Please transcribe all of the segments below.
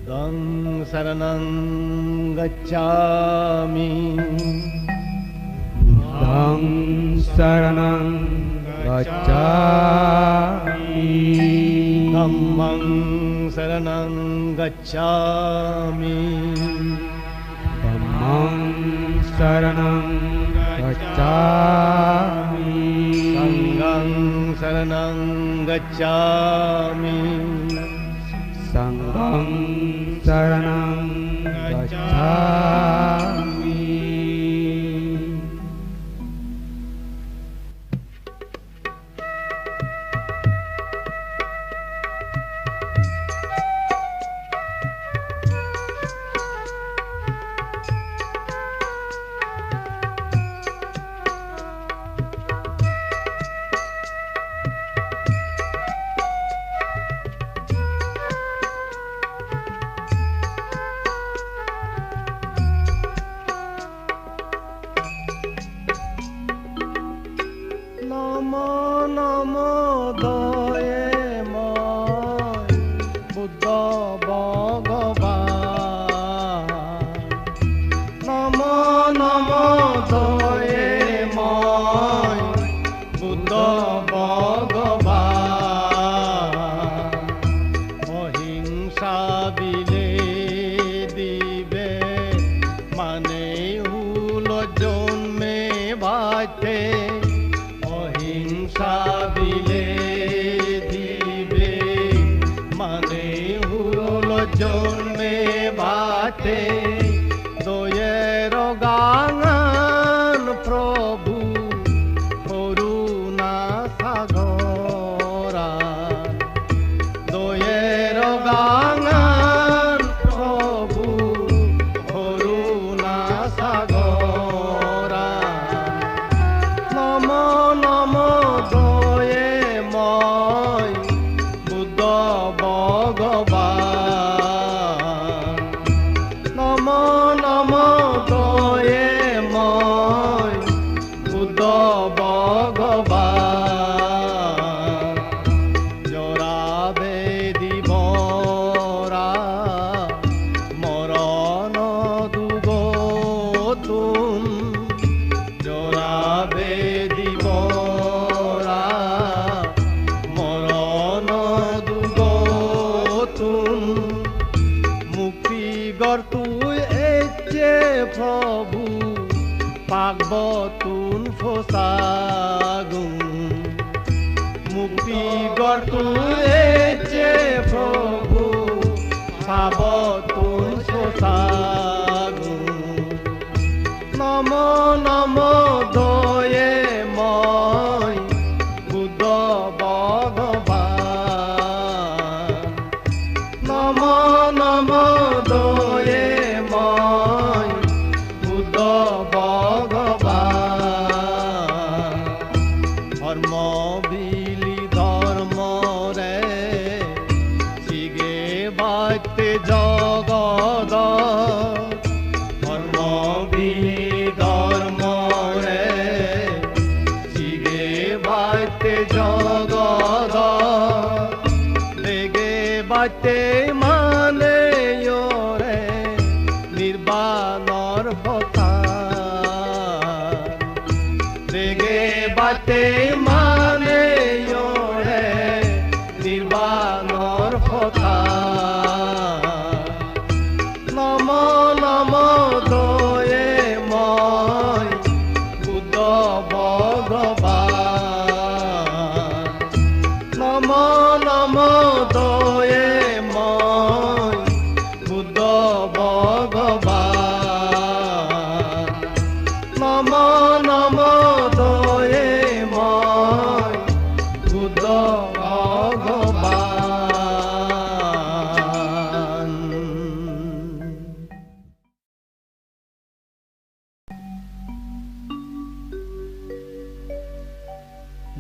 बुद्धं शरणं गच्छामि बुद्धं शरणं गच्छामि धम्मं शरणं गच्छामि धम्मं शरणं गच्छामि संघं शरणं गच्छामि संघं शरणं गच्छामि।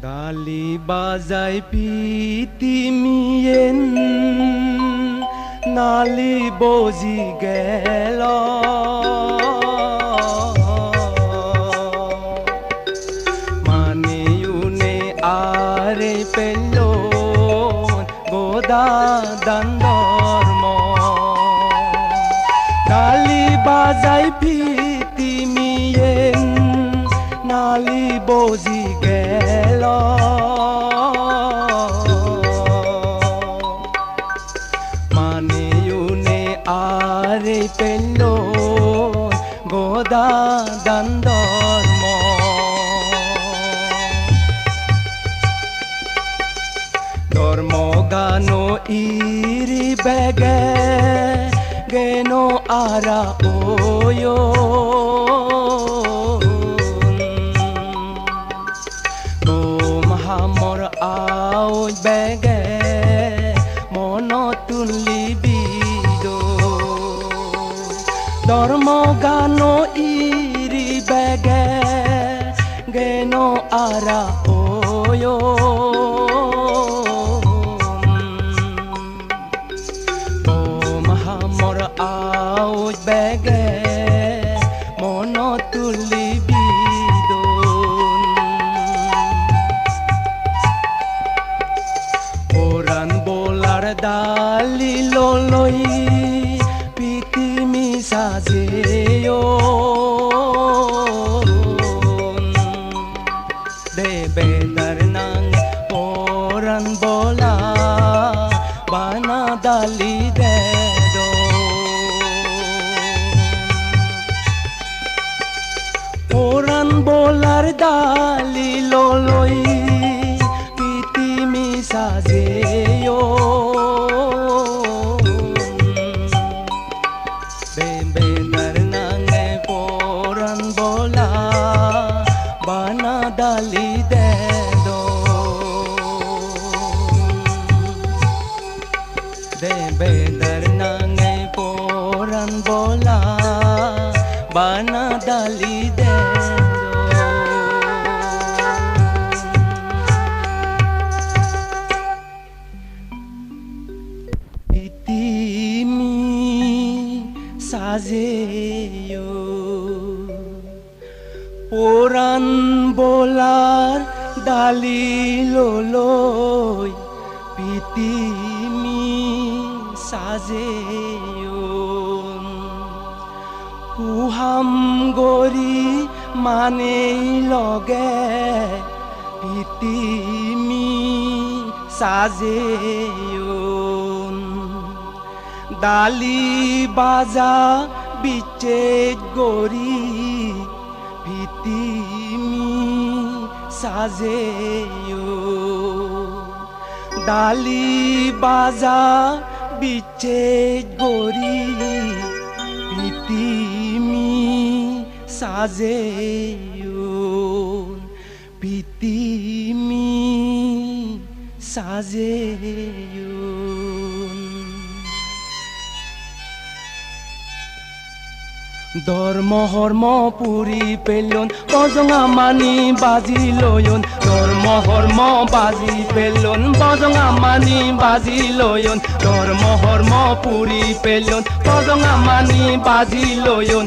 Dali bazai pitimiyen nali bozi gelo maniune are pello goda dandormo bazai pitimiyen nali bozi gelo maneyune are pello goda dandormo dormo gano iri bege geno ara oyo hamor ao bege monotun libido dormo gano iri bege geno ara oyo hamor ao bege monotun libido dali loloi pitimi sazeyo debe darnang oran bola bana dali dedo oran bolar dali loloi pitimi sazeyo dali dedo debe darnange poran bola bana dali dedo itimi sazeyo poran bolar dali loloi pitimi sazeyon uham gori mane loge pitimi sazeyon dali baza biche gori pitimi sazeyo dali baza biche gori pitimi sazeyo pitimi sazeyo Dormo hormo puri pelon bozonga mani bazi loyon Dormo hormo bazi pelon bozonga mani bazi loyon Dormo hormo puri pelon bozonga mani bazi loyon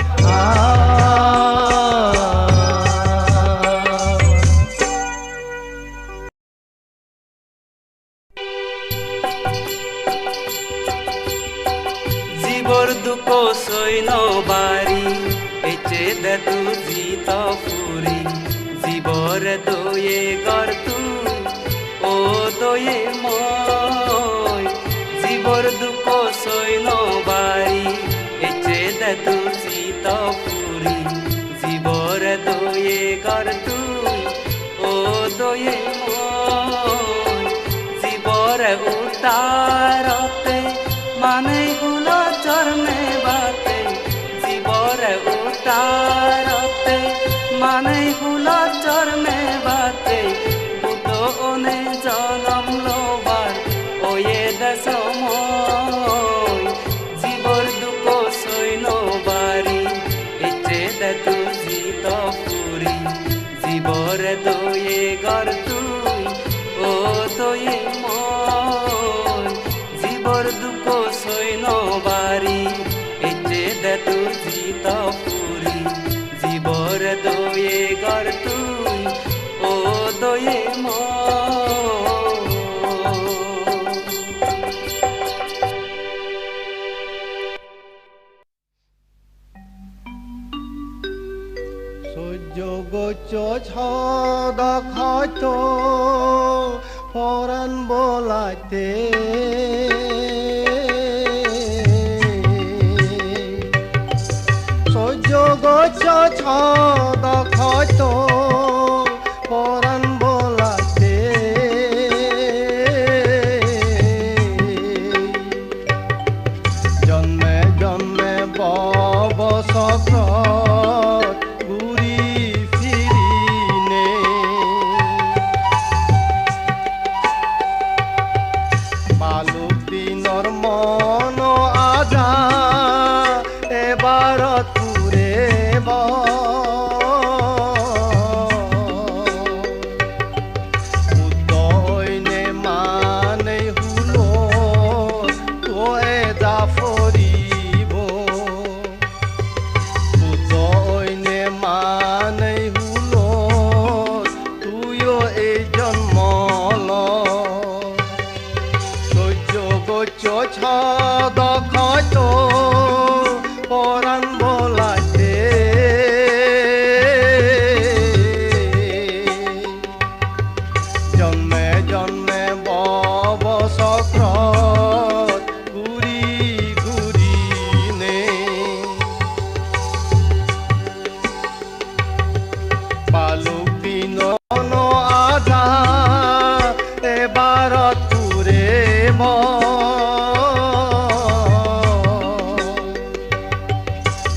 Zibor duko soy no bari eche de tu zita furi Zibor doye gar tu o doye moy Zibor duko soy no bari eche de tu zita furi Zibor doye gar tu o doye moy Zibor utarate mane hula chorme bate Zibor utarate mane hula chorme bate Buto one janam lobar oye dasamoy Zibor duko soy no bari eche de tu zita furi Zibor doye gar tui o doye moy Zibor duko soy no bari eche de tu zita furi Zibor doye gar tui o doye moy বোলাইতে সহ্য গছ ছদ হয়তো পরাণ বোলাইতে জন্মে জন্মে বব চক্র ঘূৰি ফিৰিনে বালুক দিনৰ মন আজা এবাৰত পুৰেব উদয়নে মানে হুল তয়ে যা ফৰিব উদয়নে মানে হুল তুয়ো এই জন্ম সহ্য গছ ছদ হয়তো পরাণ বোলাইতে জন্মে জন্মে বব চক্র ঘূৰি ঘূৰি নে বালুক দিনৰ আধা এবাৰত পুৰেব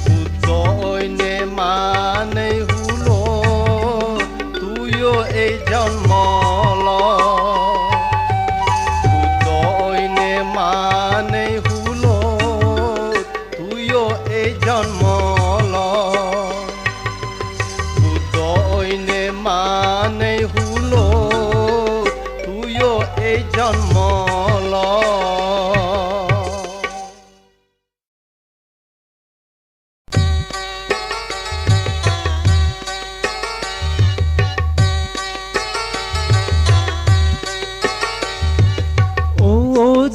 উদয়নে মানে হুল তুয়ো এই জন্ম উদয়নে মানে হুল তুয়ো এই জন্ম উদয়নে মানে হুল তুয়ো এই জন্ম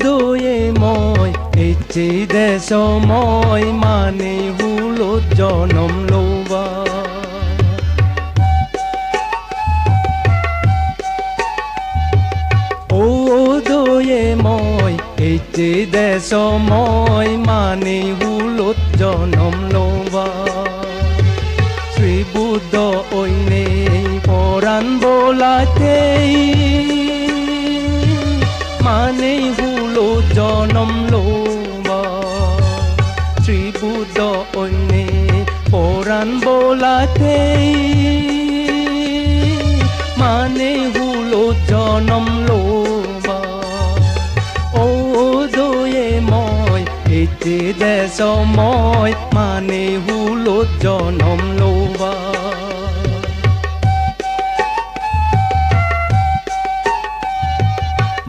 দয়ে মই এচে দেশ মই মানে হুলত জনম লবা ও দয়ে মই এচে দেশ মই মানে হুলত জনম লবা শ্রী বুদ্ধ ঐনে পরাণ বোলাতে মানে হুলো জনম লবা শ্রী বুদ্ধ ঐনে পরাণ বোলাতে মানে হুলো জনম লবা ও দয়ে মই এতে দেশ মই মানে হুলো জনম লবা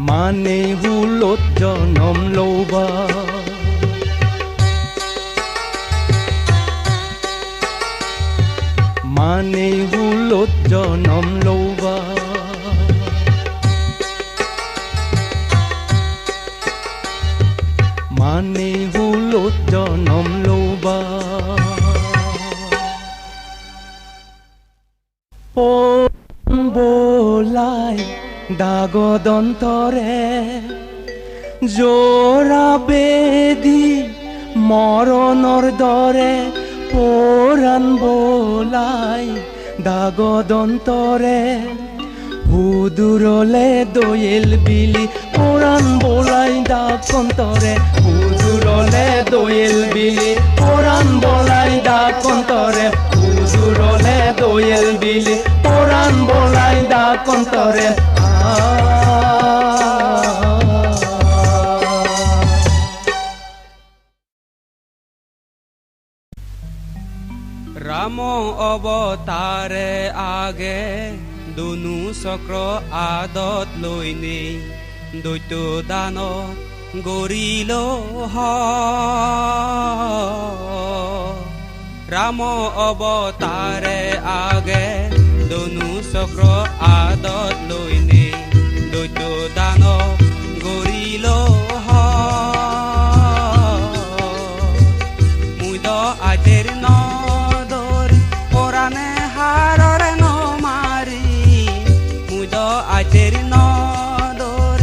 মানে হুলত জনম লবা মানে হুলত জনম লবা মানে হুলত জনম লবা বোলাই দাগদন্তরে জোৰা বেদি মৰণৰ দৰে পৰাণ বোলাই দাগদন্তৰে হুদুৰলে দয়েল বিলি পৰাণ বোলাই দাগদন্তৰে হুদুৰলে দয়েল বিলি পৰাণ বোলাই দাগদন্তৰে হুদুৰলে দয়েল বিলি পৰাণ বোলাই দাগদন্তৰে ৰাম অবতাৰে আগে দুনু চক্ৰ আদত লইনে দৈত্য দানত গৰিল ৰাম অবতাৰে আগে দুনু চক্ৰ আদত লইনে দৈত্য দানত গৰিল মুদ আজেৰ নদৰ পৰাণে হাৰৰে ন মাৰি মুদ আজেৰ নদৰ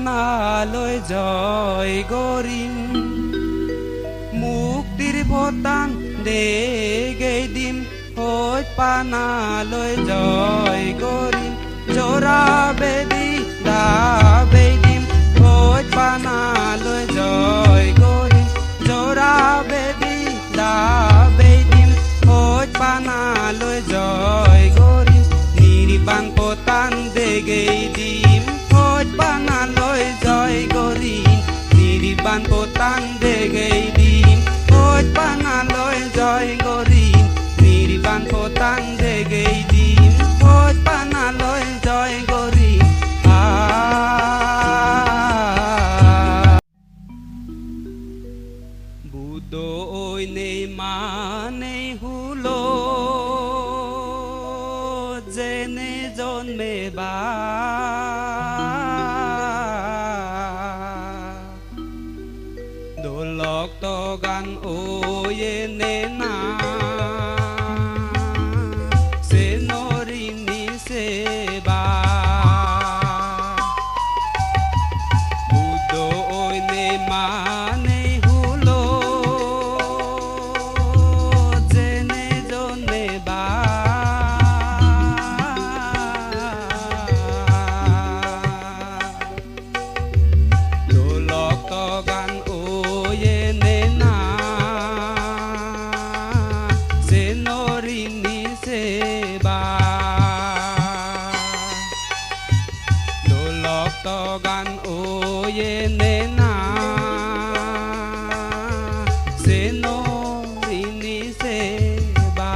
পানালৈ জয় কৰিম মুক্তিৰ ভটান দেগেই দিম হৈ পানালৈ জয় কৰিম জোৰা বেদি দাবেই দিম হৈ পানালৈ জয় কৰিম জোৰা বেদি দাবেই দিম হৈ পানালৈ জয় কৰিম নিৰ্বাণ ভটান দেগেই দিম হৈ পানালৈ জয় কৰিম নিৰ্বাণ ভটান দেগেই দিম হৈ পানালৈ জয় কৰিম নিৰ্বাণ ভটান দেগেই দিম হৈ পানালৈ জয় কৰিম বুদৈ নেই মানে হুলো যেনে জন্মে বা দোলক তো গান ওয়ে নে না সে নরিনি সেবা বুদৈ নে মানে হুলো যেনে জন্মে বা দোলক তো গান ওয়ে নে না সে নরিনি সেবা দোলক তো গান ওয়ে নে না সে নরিনি সেবা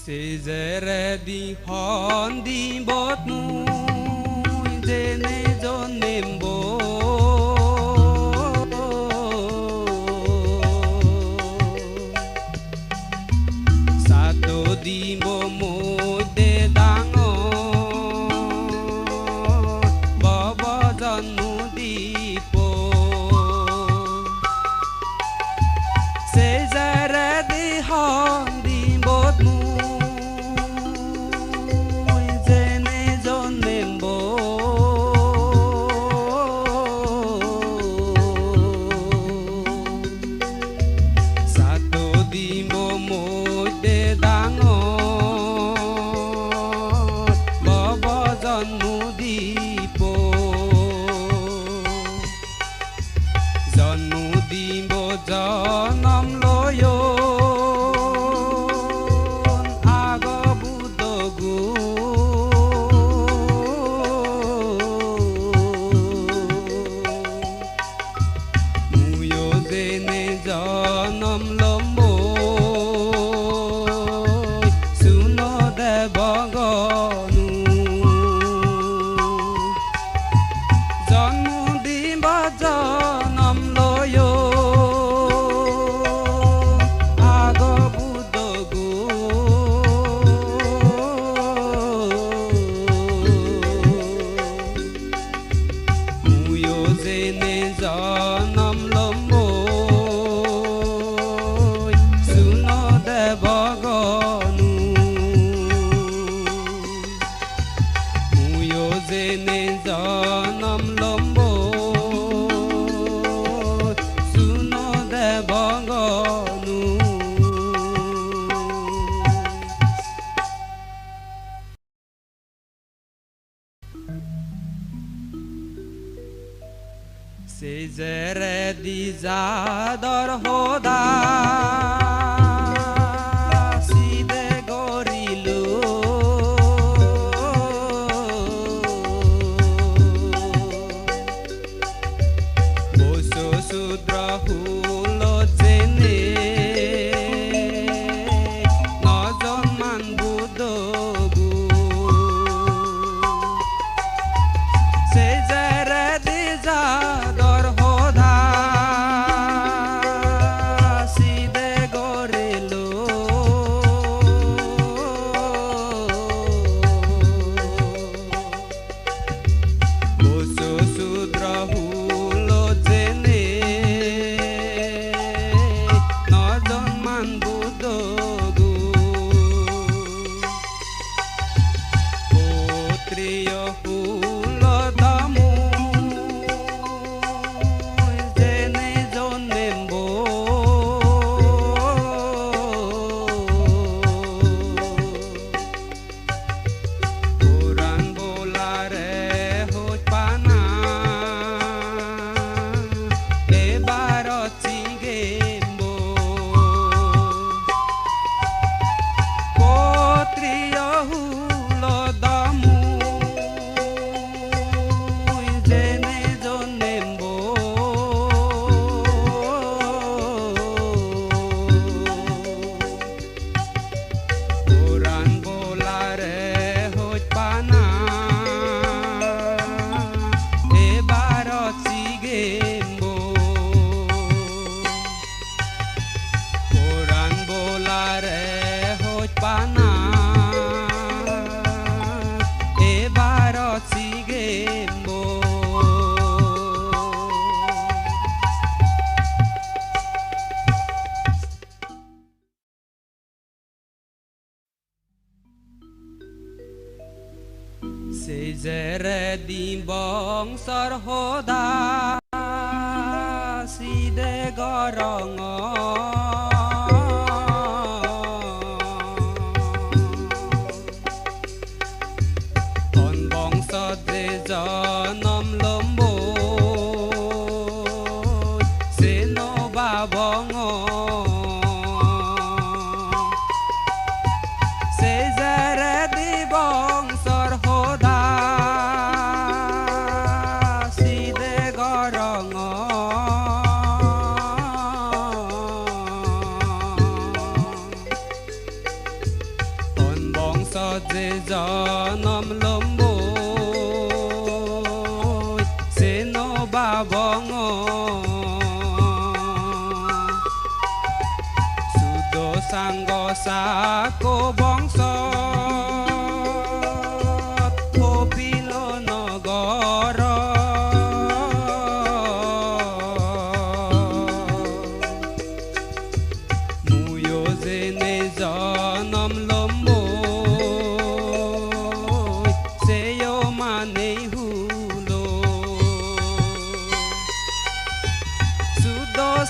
Sejere di hondi botmu jene jonembo sato dimbo mode dango baba janu dipo Sejere di hondi botmu জনম লয়ন আগ বুদগু মুয়ো যেনে জনম লম্ব শুন দেবগনু জন্ম দিব জনম লয় জনম লম্ব শুন দেবগনু মুয়ো যেনে জনম লম্ব শুন দেবগনু Sejere di zador hoda side gorilu boso sudra hulo jene nojon man budogu Sejere di zador hoda side gorelo boso sudra hulo jene Sejere di bongsor hoda side gorongo on bongso de janom lombo seno babongo sejere di bongsor hoda janam lombo seno babongo sudo sanggo sako bongso kopilo nagara muyo jene janam lombo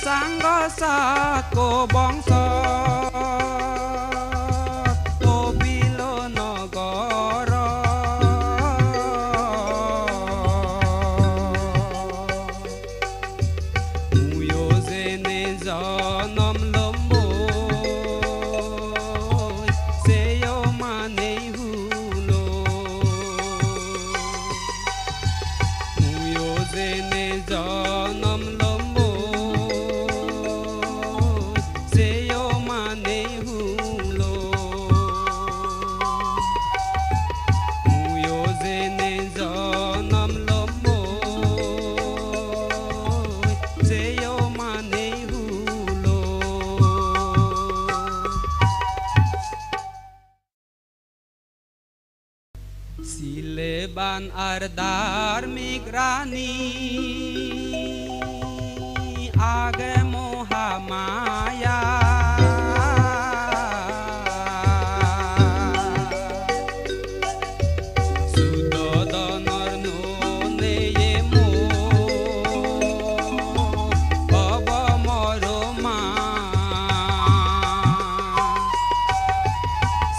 sanggo sako bongso kopilo nagara muyo jene janam lombo seyo mane hulo muyo jene janam lombo Sileban ardar migrani age mohamaya sudodonor nune yemo baba moroma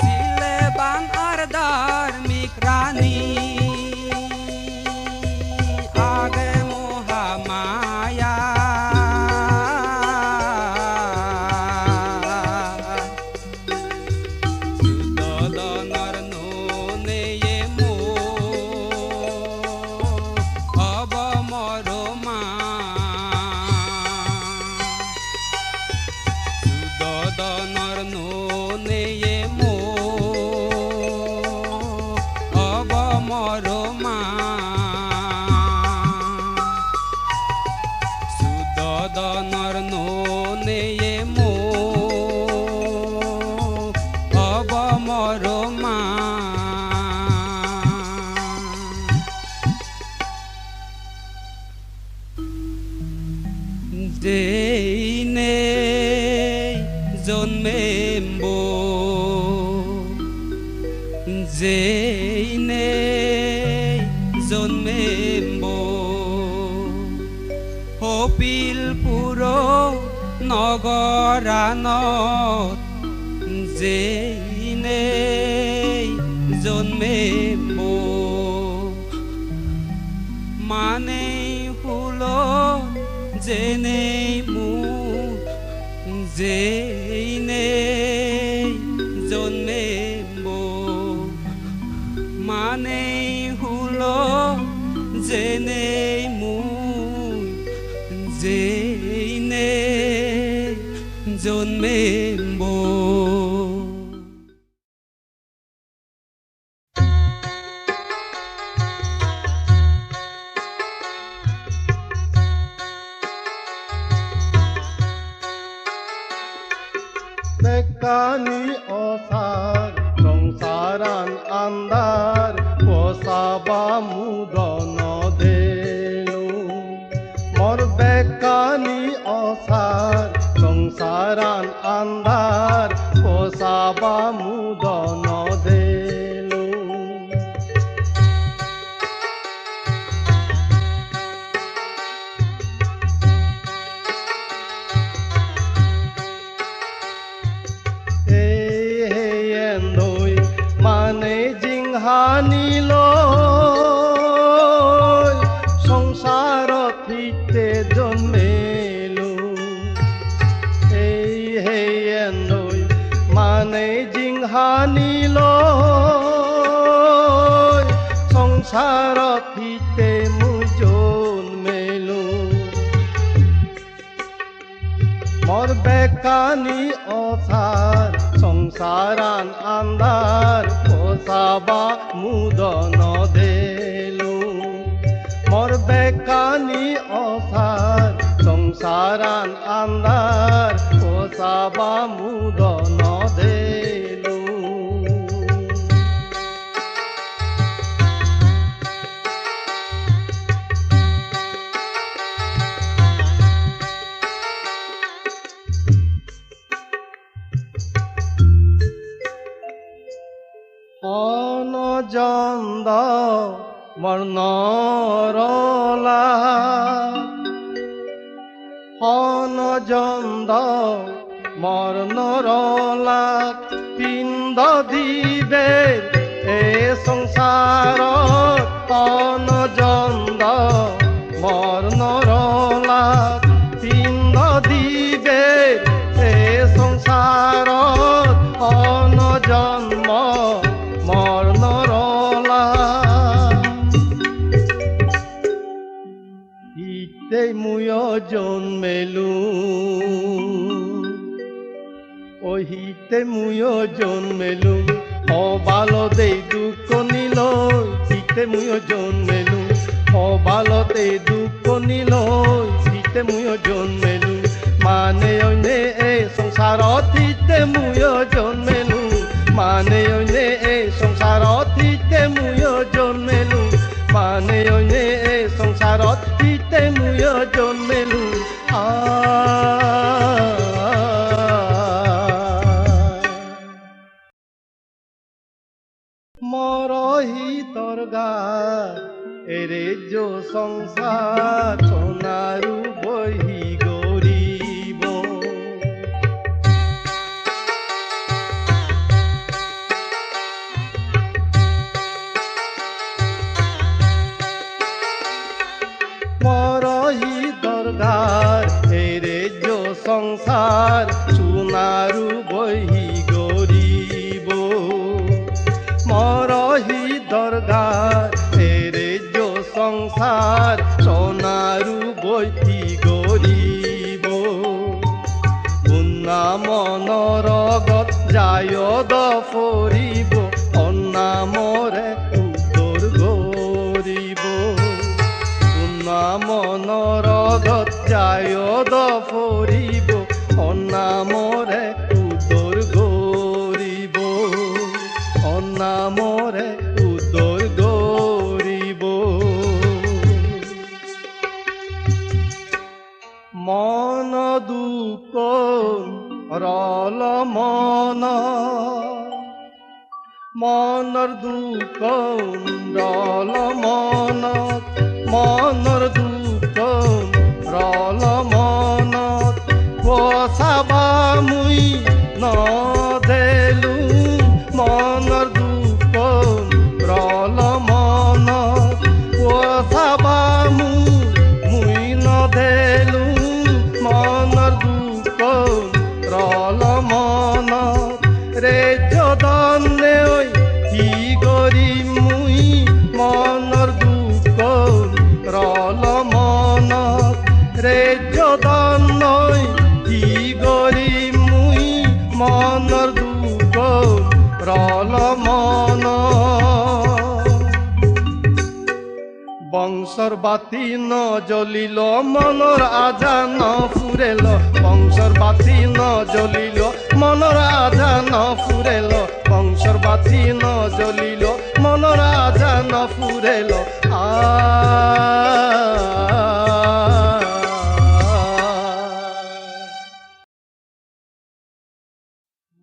sileban ardar migrani age mohamaya sudodonor nune yemo aba moroma sudodonor nune yemo moroma sudodonor nune yemo aba moroma deine jonmembo jeine jonmembo hopil puro নগরানত যেনে জন্মেব মানে ফুলো যেনে মু যেনে জন্মেব মানে ফুলো যেনে মু যেনে জন্মেব Tekani osar songsaran andar posaba mudono delu mor bekani osar songsaran andar posaba mudono delu সংসাৰত হিতে মই জন্মেলো মোৰ বেকানি অসাৰ সংসাৰান আন্ধাৰ পচাবা মুদন দেলো মোৰ বেকানি অসাৰ সংসাৰান আন্ধাৰ পচাবা মুদন দেলো অনজন্দ মৰ্ণৰলা অনজন্দ মৰ্ণৰলা পিণ্ড দিবে এই সংসাৰত অনজন্দ মৰ্ণৰলা পিণ্ড দিবে এই সংসাৰত অনজন্ম মৰ্ণৰলা ইতে মই জন্মেলো হিতে মই জন্মেলো সবালতে দুকণিলৈ হিতে মই জন্মেলো সবালতে দুকণিলৈ হিতে মই জন্মেলো মানে অন্যে এই সংসাৰত হিতে মই জন্মেলো মানে অন্যে এই সংসাৰত হিতে মই জন্মেলো মানে অন্যে এই সংসাৰত হিতে মই জন্মেলো মৰহি তৰগাৰ এৰে যো সংসাৰ সোণাৰু বহি গৰিব মৰহি দৰগাৰ এৰে যো সংসাৰ সোণাৰু বহি গৰিব মৰহি দৰগাৰ এৰে যো সংসাৰ সোণাৰু বহি গৰিব উন্না মনৰগত যায়দ ফুৰিব অন্নামৰে উত্তৰ গৰিব উন্না মনৰগত যায়দ ফুৰিব অন্নামৰে উত্তৰ গৰিব অন্নামৰে উত্তৰ গৰিব মন দুখ ৰল মন মনৰ দুখ ৰল মনত মনৰ দুখ ৰল মনত পচাবা মুই নদেলো মনৰ দুখ ৰল মনত পচাবা মুই নদেলো মনৰ দুখ ৰল মনত ৰে যদনে কি কৰিম মুই মনৰ দুখ ৰল মনত ৰে যদনে কি কৰিম মুই মনৰ দুখ ৰল মনত বংশৰ বাতি নজ্বলিল মনৰ আজা নফুৰেল বংশৰ বাতি নজ্বলিল মনৰ আজা নফুৰেল বংশৰ বাতি নজ্বলিল মনৰ আজা নফুৰেল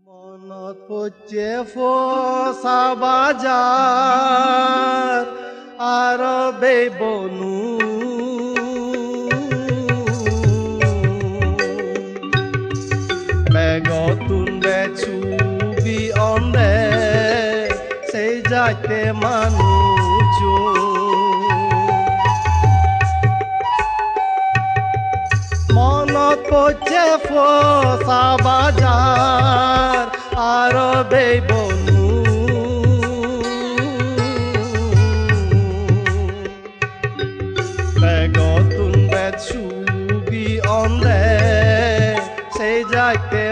মনত পচে ফচাবা যাৰ আৰবে বনু মেঘতুন্দে ছুবি অন্দে সেই যাইতে মানুষ মনত পচে ফচাবা যাৰ আৰবে বনু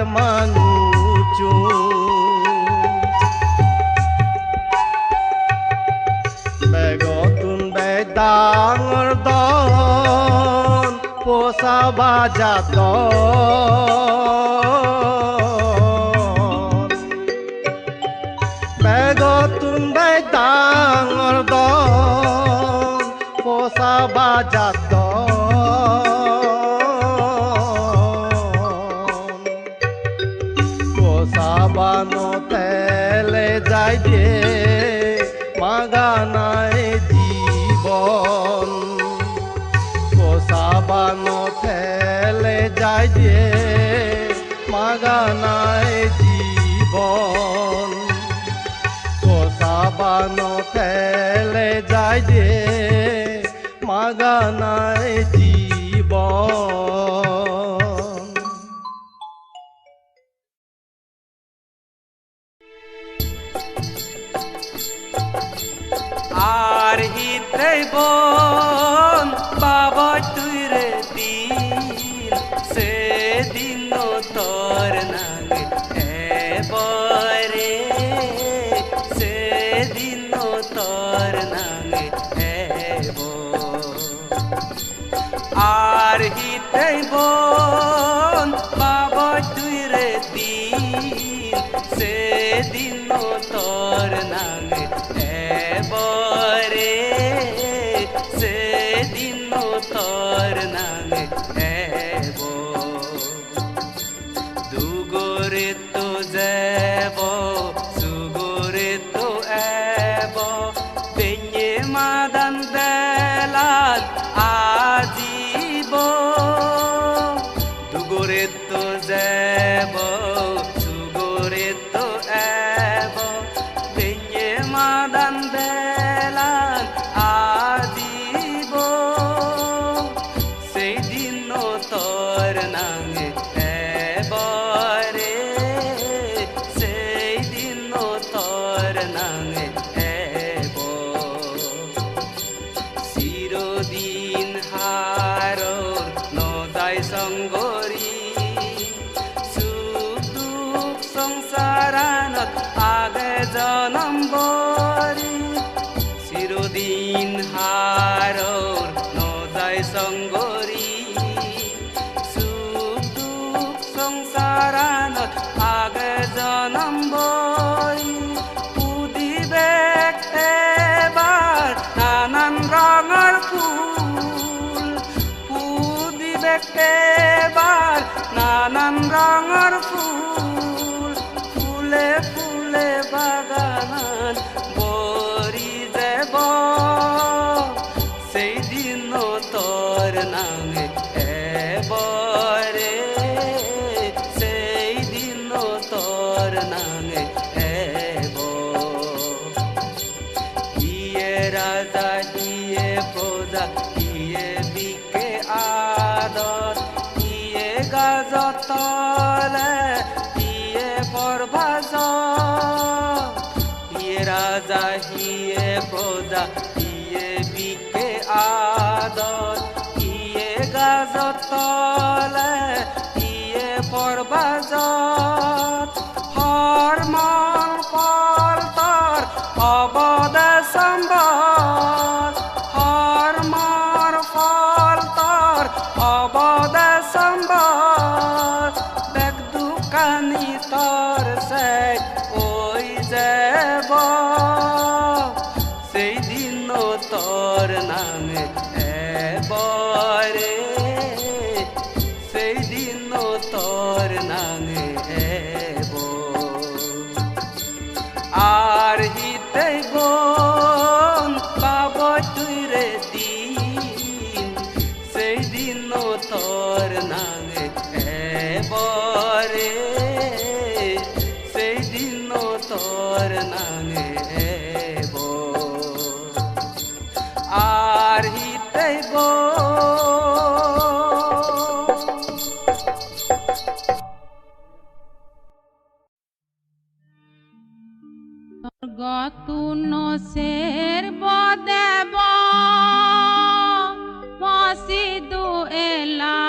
manucu begotun bedang erdon posa bajat don begotun bedang erdon posa bajat don Sabano tele jai die maganai jibon ko sabano tele jai die maganai jibon ko sabano tele jai die maganai jibon আর হিতে বন বাবা তুই রে দিন সেদিন তোর নাগে এবারে সেদিন তোর নাগে এব আর হিতে বন বাবা তুই রে দিন সেদিন তোর নাগে বরে সেদিন তোর নামে এব দুগরে তো যাব সুগরে তো এব পেঞ্জে মাদান বেলাল আজিব দুগরে তো যাব সুগরে তো এব পেঞ্জে মাদান বেলাল আজিব সেই দিন তোর নামে এবারে সেই দিন তোর নামে এব চিরদিন হারর নদায় সঙ্গরি সুখ দুখ সংসারানত আগে জনম বরি চিরদিন হারর নদায় সঙ্গরি সুখ দুখ সংসারানত আগে জনম বরি পুদিবেক এবার নানান রঙের ফুল পুদিবেক এবার নানান রঙের ফুল ফুলে ফুলে বাগান বরি যাব সেই দিন তোর নামে এবারে সেই দিন তোর নামে এব ইয়ে রাজা ইয়ে প্রজা ইয়ে বিকে আদর ইয়ে গাজতলে ইয়ে পরভাজ ইয়ে রাজা ইয়ে প্রজা ইয়ে বিকে আদর ইয়ে গাজতলে ইয়ে পরভাজ হরমল পলতর অবদ সম্বর হরমর পলতর অবদ সম্বর দেখ দুকানি তর সে ওই যাব সেই দিন তোর নামে এবারে সেই দিন তোর নামে এব আর হিতে গন পাব তুই রে দিন সেই দিন তোর নামে এবারে সেই দিন তোর নামে এব আর হিতে গতুন শের বদেব মসিদু এলা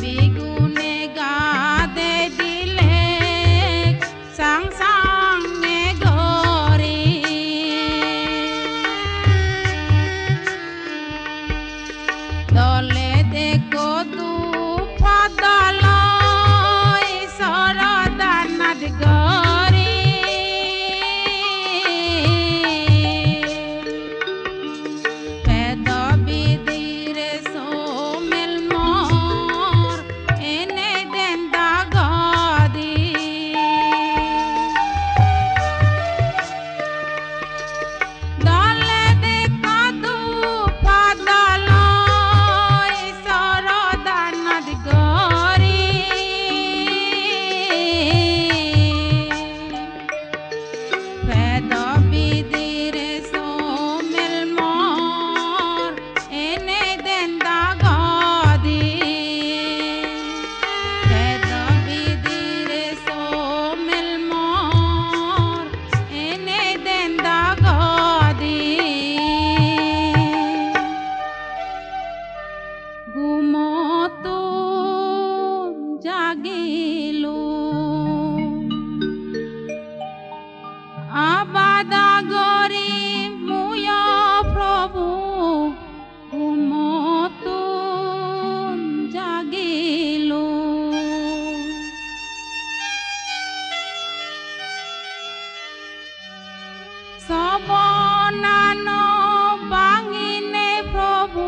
বিগুনে গাদে দিলে সাং সাংগে ঘরে দলে দেখো তু পদল সরদানাদ ঘরে পেদ বিদিরে সোমেল মোর এনে দেন দাগদি দলে দেখা তু পদল সরদানাদ ঘরে পেদ বিদিরে সোমেল মোর এনে দেন দাগদি পেদ বিদিরে সোমেল মোর এনে দেন দাগদি ঘুমতো জাগিলো আবাদা গরে মুয় প্রভু ঘুমতো জাগিলো সবনান বাঙিনে প্রভু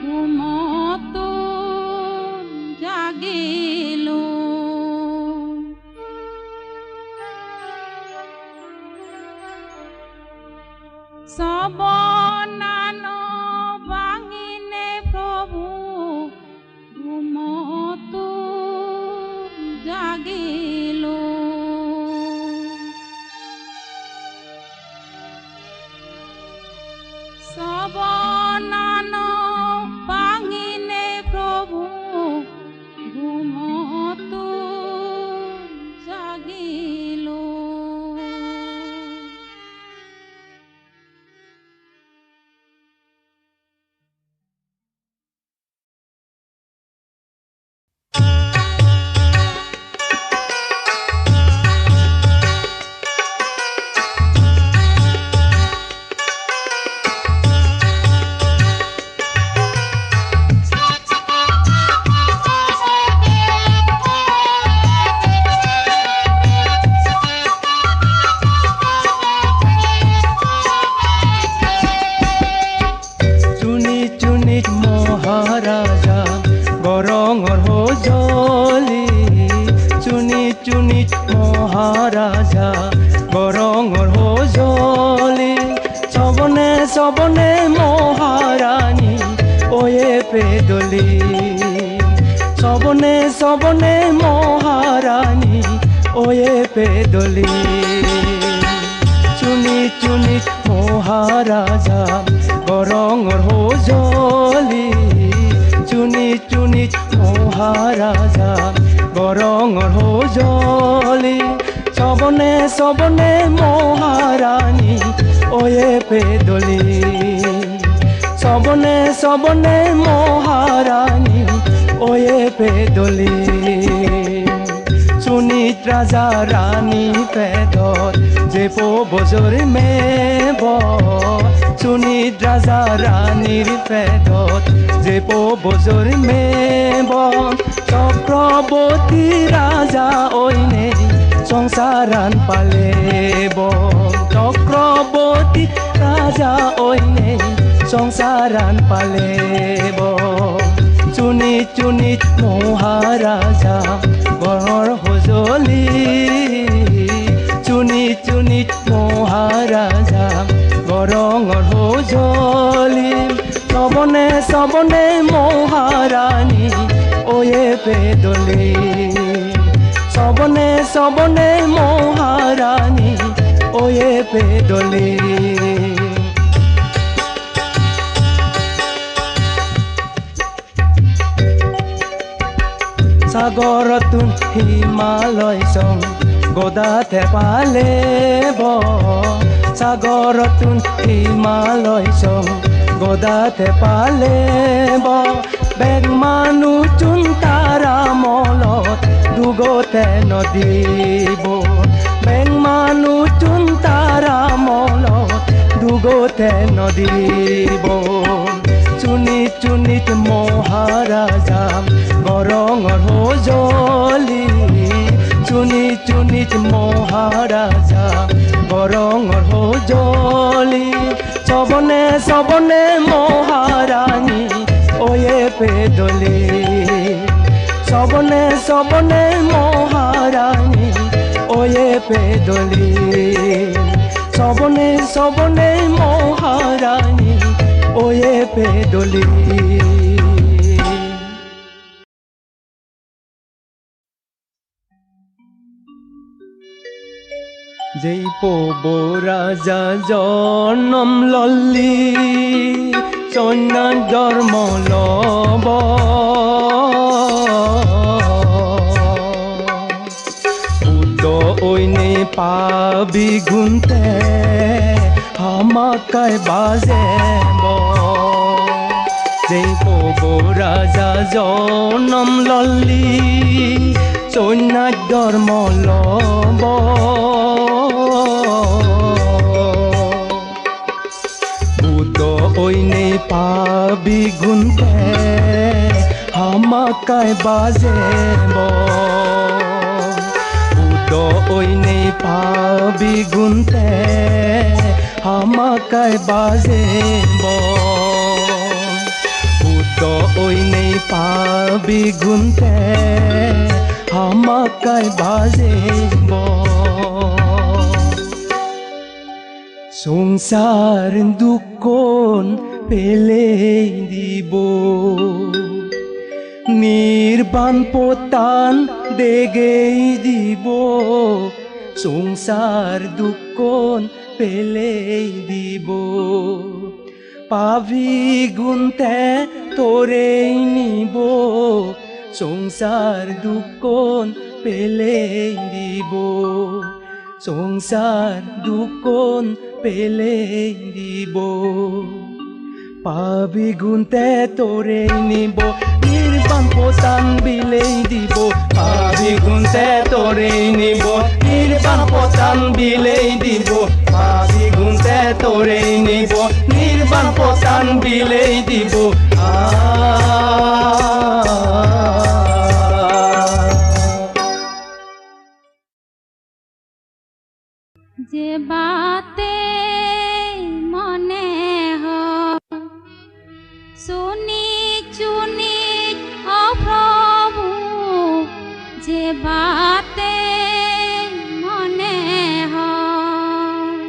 ঘুমতো জাগিলো সবনান বাঙিনে প্রভু ঘুমতো জাগিলো সবনান বাঙিনে প্রভু ঘুমতো জাগিলো মহারাজা গরঙর হজলি চুনি চুনি মহারাজা গরঙর হজলি সবনে সবনে মহারানী ওয়ে পেদলি সবনে সবনে মহারানী ওয়ে পেদলি চুনি চুনি মহারাজা গরঙর হজলি চুনি চুনি মহারাজা গরঙর হজলি সবনে সবনে মহারানী ওয়ে পেদলি সবনে সবনে মহারানী ওয়ে পেদলি সুনিত রাজা রানী পেদত যে বজর মেব সুনিত রাজা রানীর পেদত যে বজর মেব চক্রবর্তী রাজা ওইনে সংসারান পালেব চক্রবর্তী রাজা ওইনে সংসারান পালেব চুনি চুনি মহারাজা গড়ৰ হজলি চুনি চুনি মহারাজা গরঙর হজলি সবনে সবনে মহারানী ওয়ে পেদলি সবনে সবনে মহারানী ওয়ে পেদলি সাগরতুন হিমালয় সং গোদাতে পালেব সাগরতুন হিমালয় সং গোদাতে পালেব বেগ মানুহ চোন তাৰা মলত দুগতে নদীব বেগ মানুহ চোন তাৰা মলত দুগতে নদীব চুনিত চুনিত মহাৰাজা গৰঙৰ সজলি চুনিত চুনিত মহাৰাজা গৰঙৰ সজলি চবনে চবনে মহাৰাণী ওয়ে পেদলি চবনে চবনে মহাৰাণী ওয়ে পেদলি চবনে চবনে মহাৰাণী ওয়ে পেদলি যেই পব রাজা জনম ললি চন্যা জন্ম লব উদ ঐনে পাবি গুনতে হামাকায় বাজেব যেই পব রাজা জনম ললি চন্যা জন্ম লব ঐনে পাবি গুনতে হামাকায় বাজেব উদ ঐনে পাবি গুনতে হামাকায় বাজেব উদ ঐনে পাবি গুনতে হামাকায় বাজেব সংসার দুঃখন পেলে দিব নির্বাণ পতান দেগেই দিব সংসার দুঃখন পেলে দিব পাবি গুনতে তোরেই নিব সংসার দুঃখন পেলে দিব সংসার দুঃখন পেলে দিব পাবি গুনতে তোরে নিব নির্বাণ পতান বিলেই দিব পাবি গুনতে তোরে নিব নির্বাণ পতান বিলেই দিব পাবি গুনতে তোরে নিব নির্বাণ পতান বিলেই দিব যে বাতে মনে হয় শুনি চুনি ও প্রভু যে বাতে মনে হয়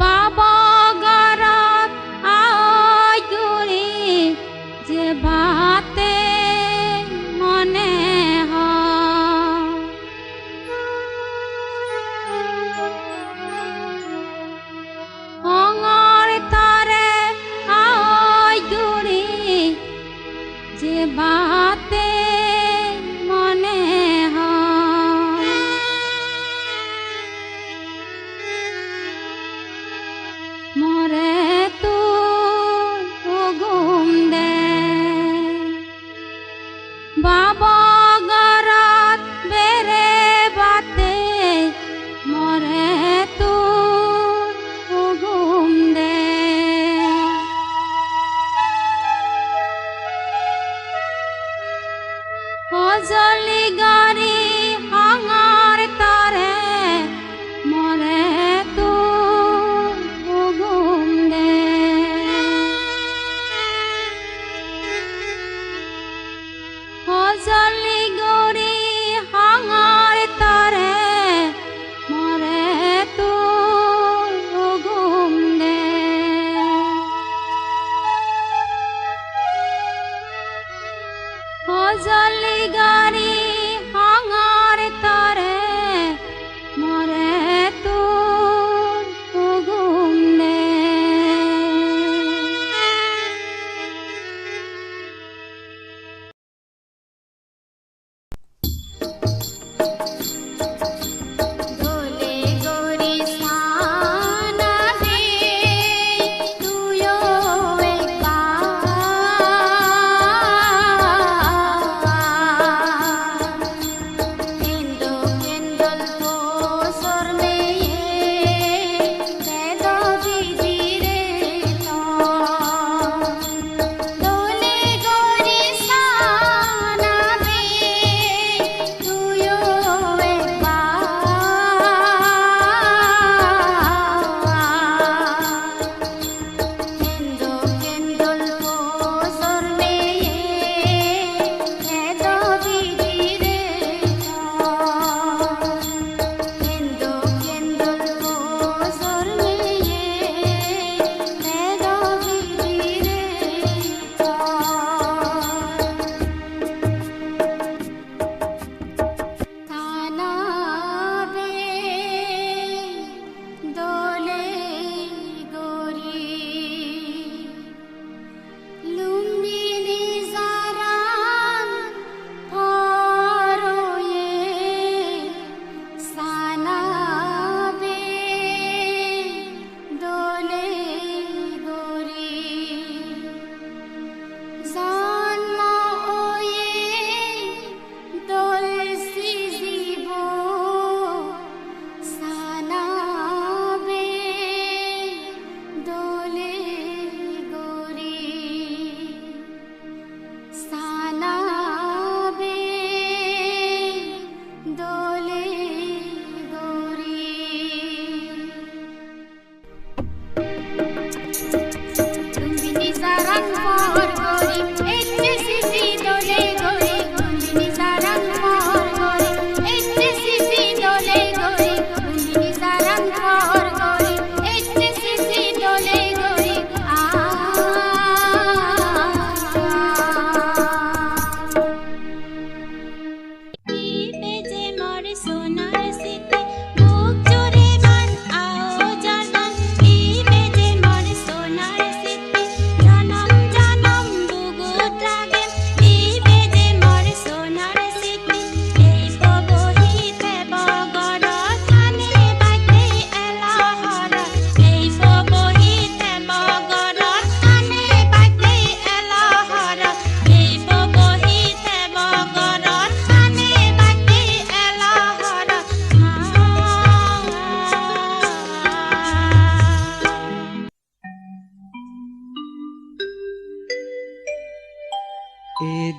বাবা গরত আজুরি যে বাতে মনে बाते मने হয় মরে তুই ঘুম দে বাবা গরাত বেরে বাতে মরে তুই ঘুম দে জলি গাড়ি হাঙার তারে মরে তুই ঘুম দে জলি গড়ি হাঙার তারে মরে তুই ঘুম দে জলি গাড়ি হাঙার তারে মরে তুই ঘুম দে দোলে গরি সানা দে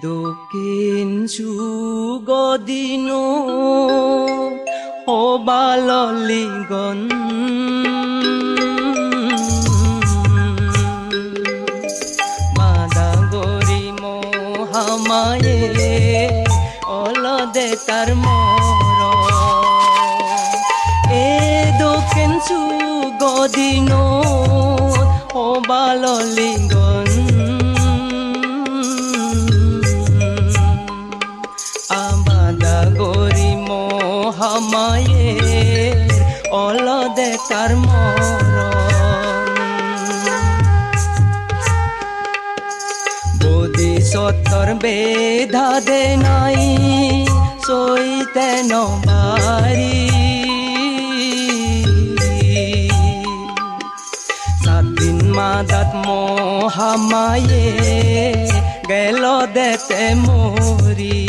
দক্ষিণ সুগদিনো অবাললিগন মাদাগরি মহামায়ে অলদে তার মর এ দক্ষিণ সুগদিনো অবাললিগন গরি মহামায়ে অলদে তার মরণ বোধিসত্তর বেধা দে নাই সইতে নবারি সাত দিন মাদাত মহামায়ে গেল দেতে মরি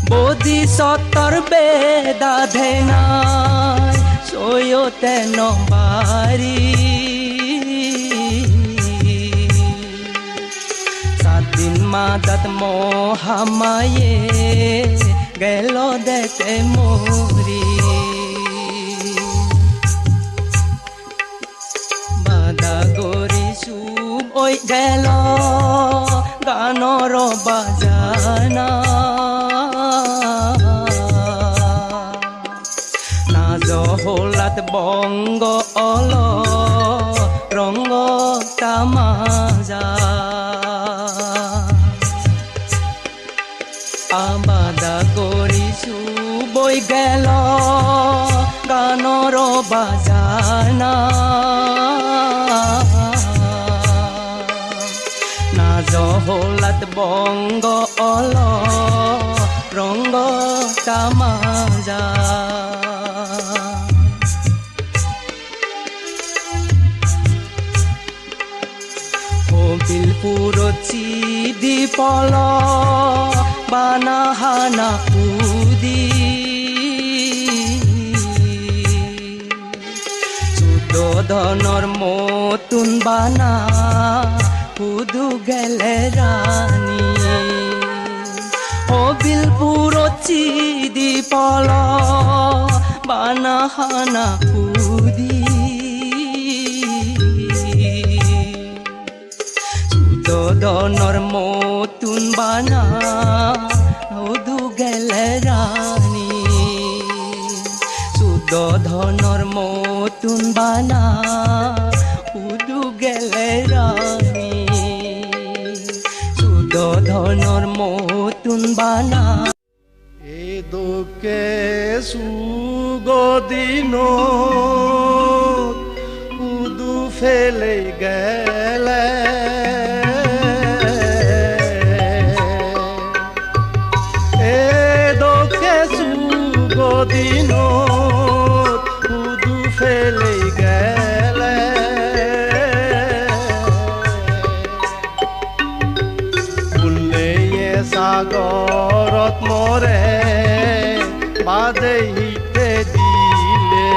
বোধিসত্তর বেদা ধেনাই সয়তে নবারি সাত দিন মাদাত মহামায়ে গেল দেতে মরি বাদা গরি সুব ওই গেল গানর বাজানা হলাত বঙ্গ অল রঙ্গ তামাজা আবাদা করিছু বই গেল গানর বাজানা নাজ হলাত বঙ্গ অল রঙ্গ তামাজা বিলপুরচি দীপল বানাহানা পুদি সুদোধনর মতুন বানা পুদু গেলে রানী ও বিলপুরচি দীপল বানাহানা পুদি দনর মতুন বানা উদু গেলে রানী সুদোধনর মতুন বানা উদু গেলে রানী সুদোধনর মতুন বানা এ দুঃখে সুগদিনো উদু ফেলে গেলে দিনো উদু ফেলে গেলে ভুলে সাগরত মরে বাদে হিতে দিলে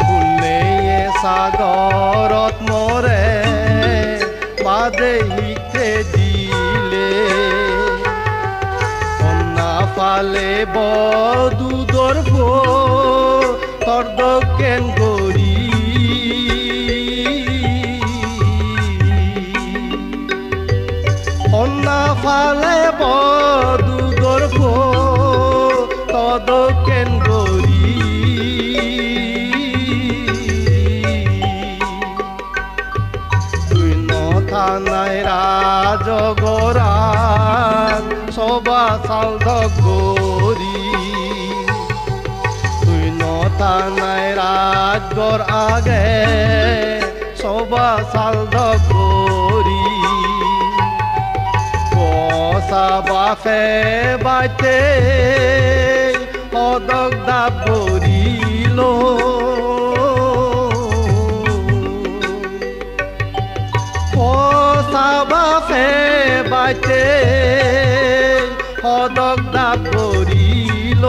ভুলে সাগরত মরে বাদে হিতে দিলে পালে বদুদর তর্দ কেন গরি ফালে বদুদর ফো তদকেন গরি তুই নথা নাই রাজগরান সবা চালদ গরি তুই নথা নাই রাজগর আগে সবা চালদ গরি বাফে বাইতে পদক দাব করিল পচা বাফে বাইতে পদক দাব করিল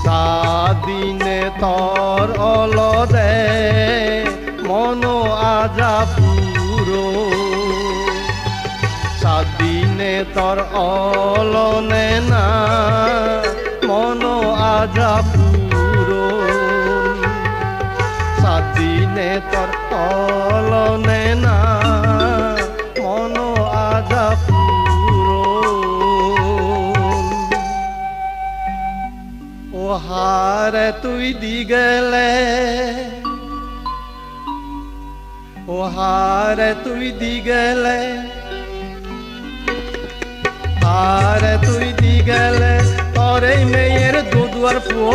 সাদিনে তর অলদে মনো আজা পুরো সাদিনে তর অলনে না মনো আজা পুরো সাদিনে তর অলনে না মনো আজা পুরো ও হারে তুই দি গেলে ও হারে তুই দি গেলে হারে তুই দি গেলে তোরে মেয়ের দুধর ফো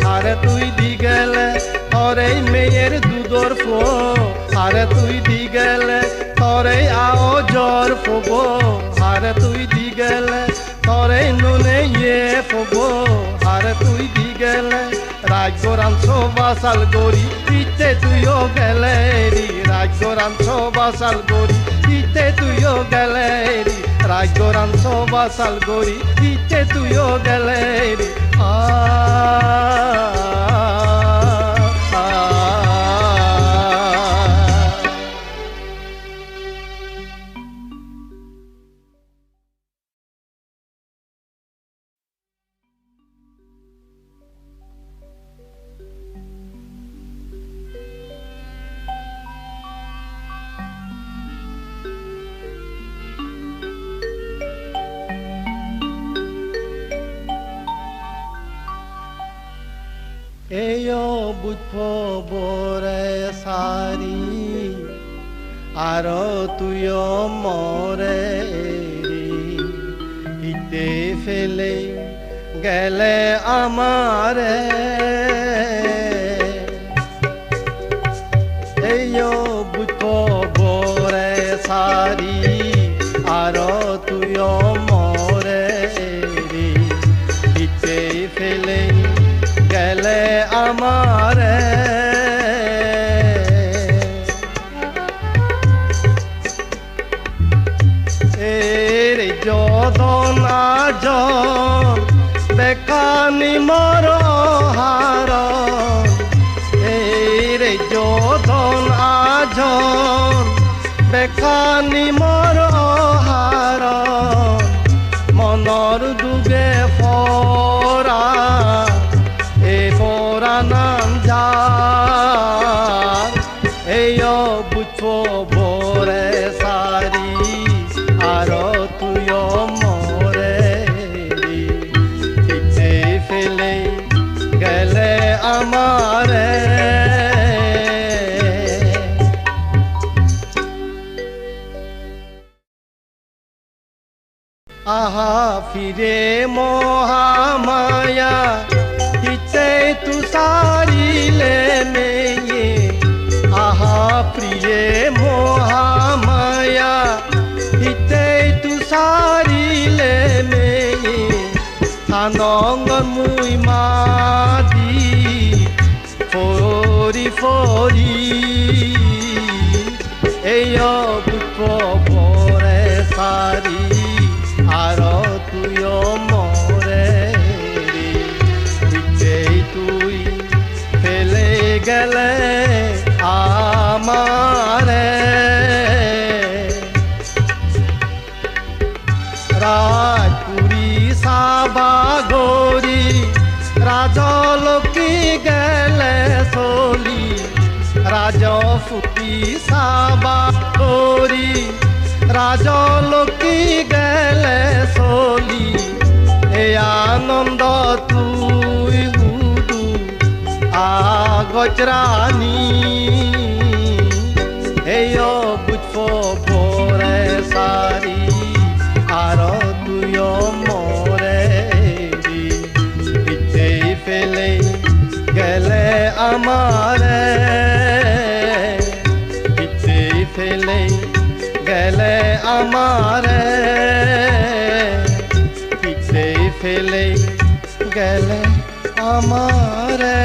হারে তুই দি গেলে তোরে মেয়ের দুধর ফো হারে তুই দি গেলে তোরে আও জ্বর ফোবো হারে তুই দি গেলে তোরে নুনে ইয়ে ফোবো হারে তুই দি গেলে রাজগরাম সবাসাল গরি পিতে তুইও গেলে রাজগরাম সবাসাল গরি পিতে তুইও গেলে রাজগরাম সবাসাল গরি পিতে তুইও গেলে এয়ো বুঝব বরে সারি আর তুইও মরে ইতে ফেলে গেলে আমারে এয়ো বুঝব বরে সারি আর তুইও মরে ইতে ফেলে গেলে আমারে এর যদন আজন বেকানি মর হার এর যদন আজন বেকানি মর হার মনর দুগে ফরা নাম যার এয়ো বুঝবো বরে সারি আর তুইও মরে ইচ্ছে ফেলে গেলে আমারে আহা ফিরে মহামায়া तू सारी ले मेये आहा प्रिय मोहामाया हिते तू सारी ले मेये थानंग मुई मादी फोरी फोरी एयो बुझबो बरे सारी आर तुइयो मरे তুই ফেলে গেলে আমারে রাজপুরী সাবাগরি রাজলক্ষ্মী গেলে চলি রাজফুটি সাবা করি রাজলক্ষ্মী গেলে চলি এই আনন্দ তুই হুদু আগজরানি এই বুঝব পরে সারি আর তুই মরে পিঠেই ফেলে গেলে আমারে পিঠেই ফেলে গেলে আমারে পিঠেই ফেলে গেলে আমারে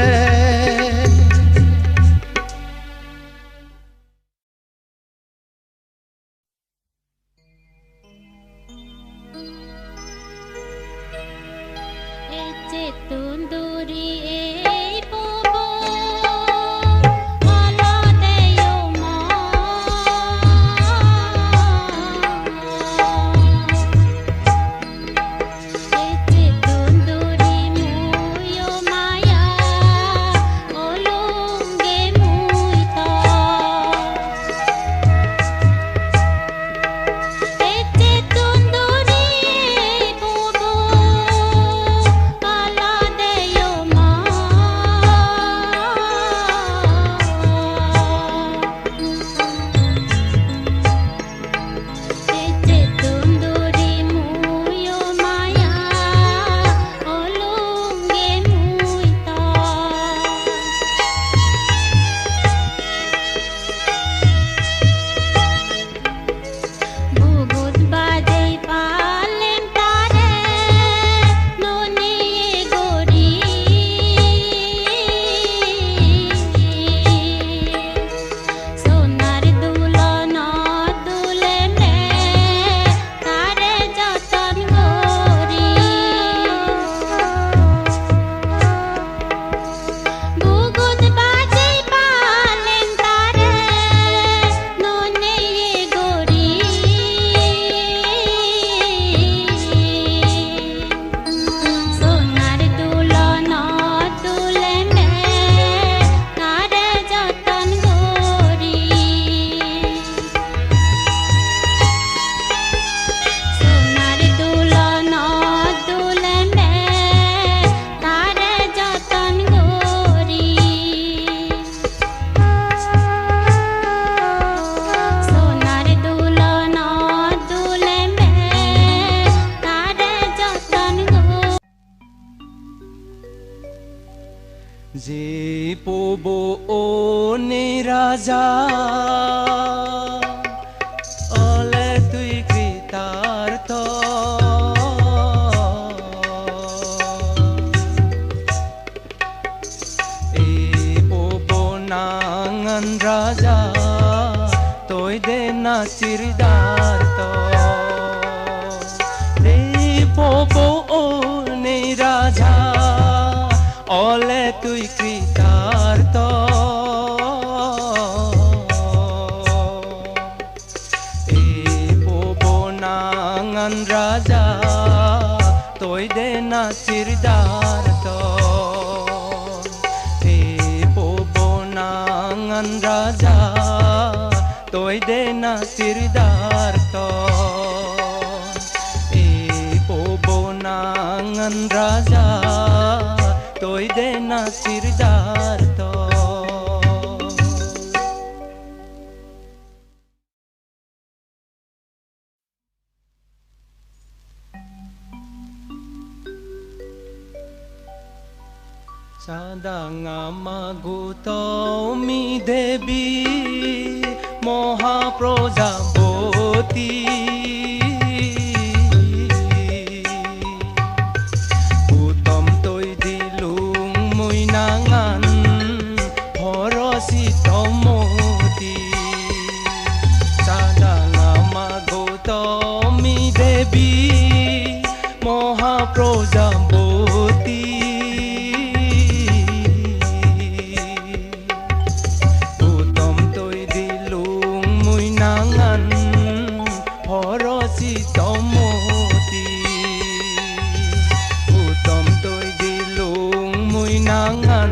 যে পব ওনে রাজা অলে তুই কৃতার্থ এই পব নাঙন রাজা তৈ দে না চিরদার্থ এই পব ওনে রাজা অলে তুই কৃতার্থ এই পব নাঙন রাজা তৈ দে না চিরদার্থ এই পব নাঙন রাজা তৈ দে না চিরদার্থ এই পব নাঙন রাজা তৈ দে না চিরদার্থ সাদাঙামা গৌতমী দেবী মহাপ্রজাপতি উত্তম তৈ দিলুং মুই নাঙান হরষিত মতি সাদাঙামা গৌতমী দেবী মহাপ্রজাপতি উত্তম তৈ দিলুং মুই নাঙান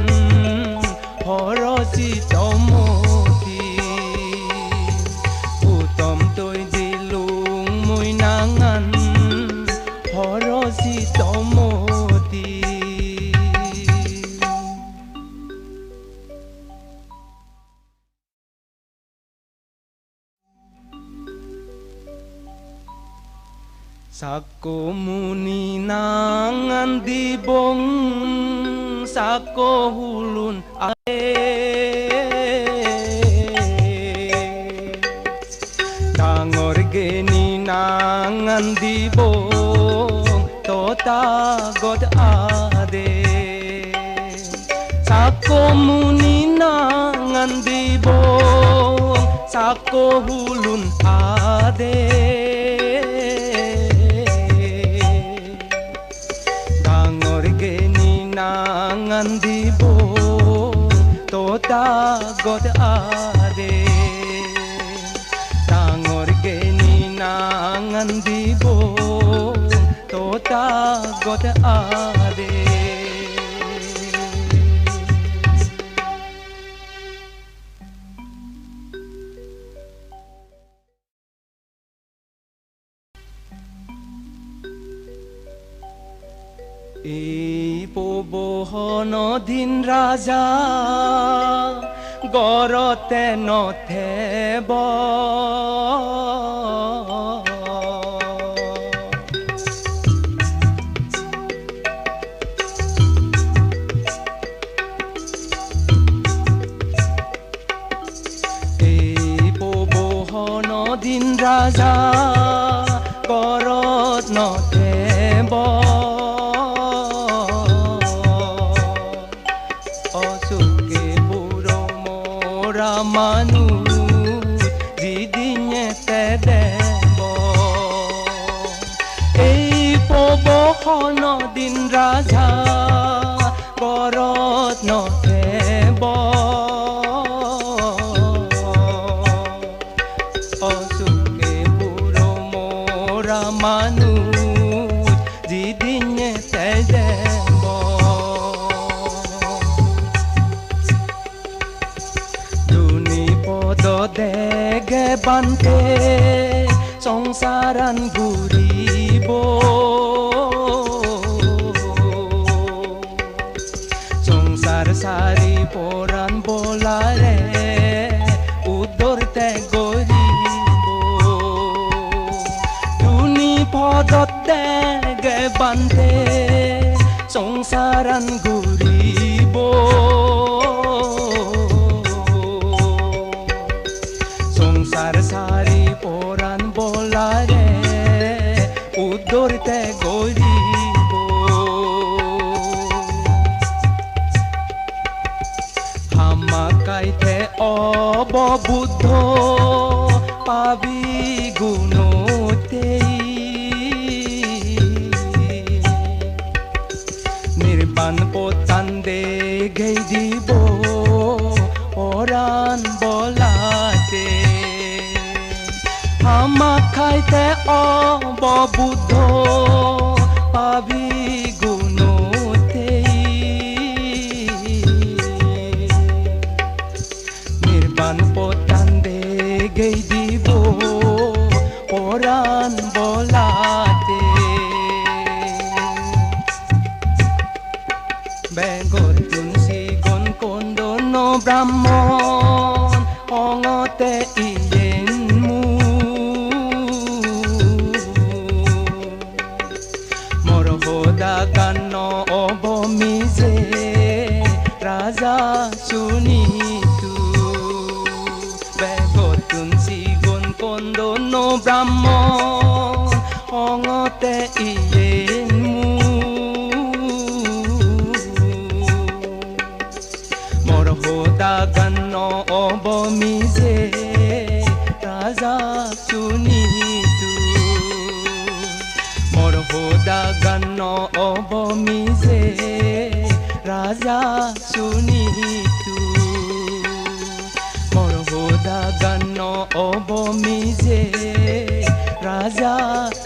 Sako muni nangan dibong sako hulun Dangor geni nangan dibong tota god ade Sako muni nangan dibong sako hulun ade Nangan dibong tota god ade Tangor geni nangan dibong tota god ade Pobohono din raja gorote nothebo Pobohono din raja gorot nothebo Manu didinya tedebo pobohono din raja gorot no tebo osuke puro mora manu didinya tedebo Dege bante songsaran guribo songsar sari poran bolare udor te goribo duni podot dege bante songsaran guribo Sari poran bolare udorte goribo Hamakaite obo buddho pabi gunotei Nirban potande gei dibo poran bolate Hamakaite obo buddho pabi gunotei Nirban potande gei dibo poran bolate Begotun sigon kondo no brahmon ongote iyenmu Dagan no obomize raja sunitu Begotun sigon kondo no brahmon ongote iyenmu Morho dagan no obomize raja sunitu Dagan no obomize raja sunitu Morho dagan no obomize raja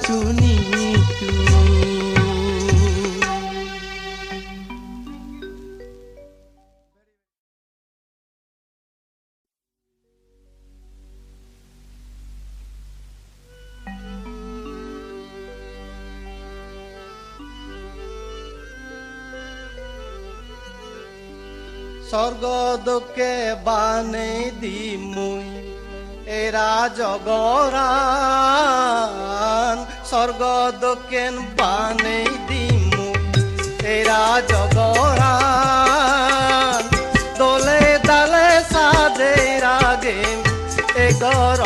sunitu স্বর্গদকে বানে দিমুই এরা জগরান স্বর্গ দক্ষিণ বানে দিমু এরা জগরান দোলে দালে সাজে রাগে এগর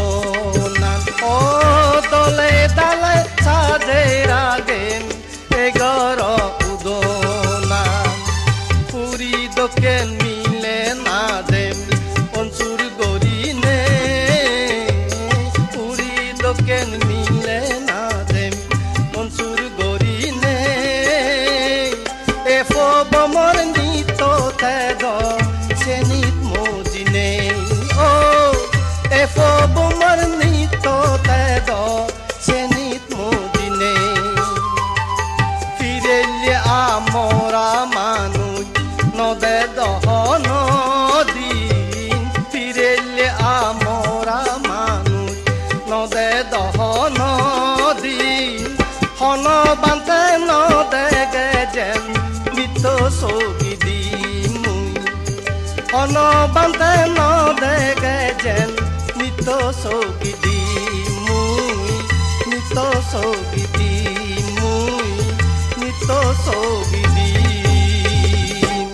উদনান ও দোলে দালে সাজে রাগে এগর উদনান পুরী দক্ষিণ মিলে না দেম অঞ্চুর গরিনে পুরী দক্ষিণ মিলে না দেম অঞ্চুর গরিনে এফো বমর নিত তেগ সেনিত মজিনে ও এফো বমর নিত তেগ সেনিত মজিনে ফিরেলে আমরা মানুষ নদে দহন দিন ফিরেলে আমরা মানুষ নদে দহন দিন হন বান্তে নদে গেজেন মিত সগি দিমুই হন বান্তে নদে গেজেন মিত সগি দিমুই মিত সগি দিমুই মিত সগি দিম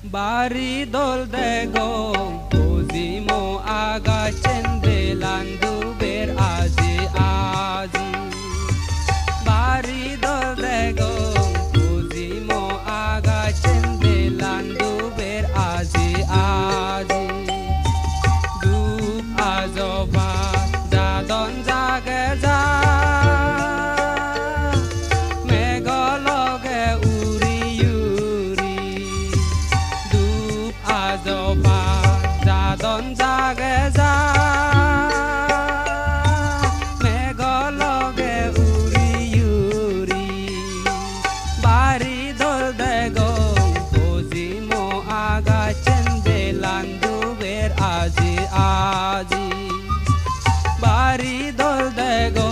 Bari dol dego Ozimo aga cendelandu ber azi azi Bari dol dego Ozimo aga cendelandu ber azi azi Dup azoba zadon zageza Megologe uri yuri Dup azoba zadon zageza Megologe uri yuri Bari dol dego Ozimo aga cendelandu ber azi azi Bari dol dego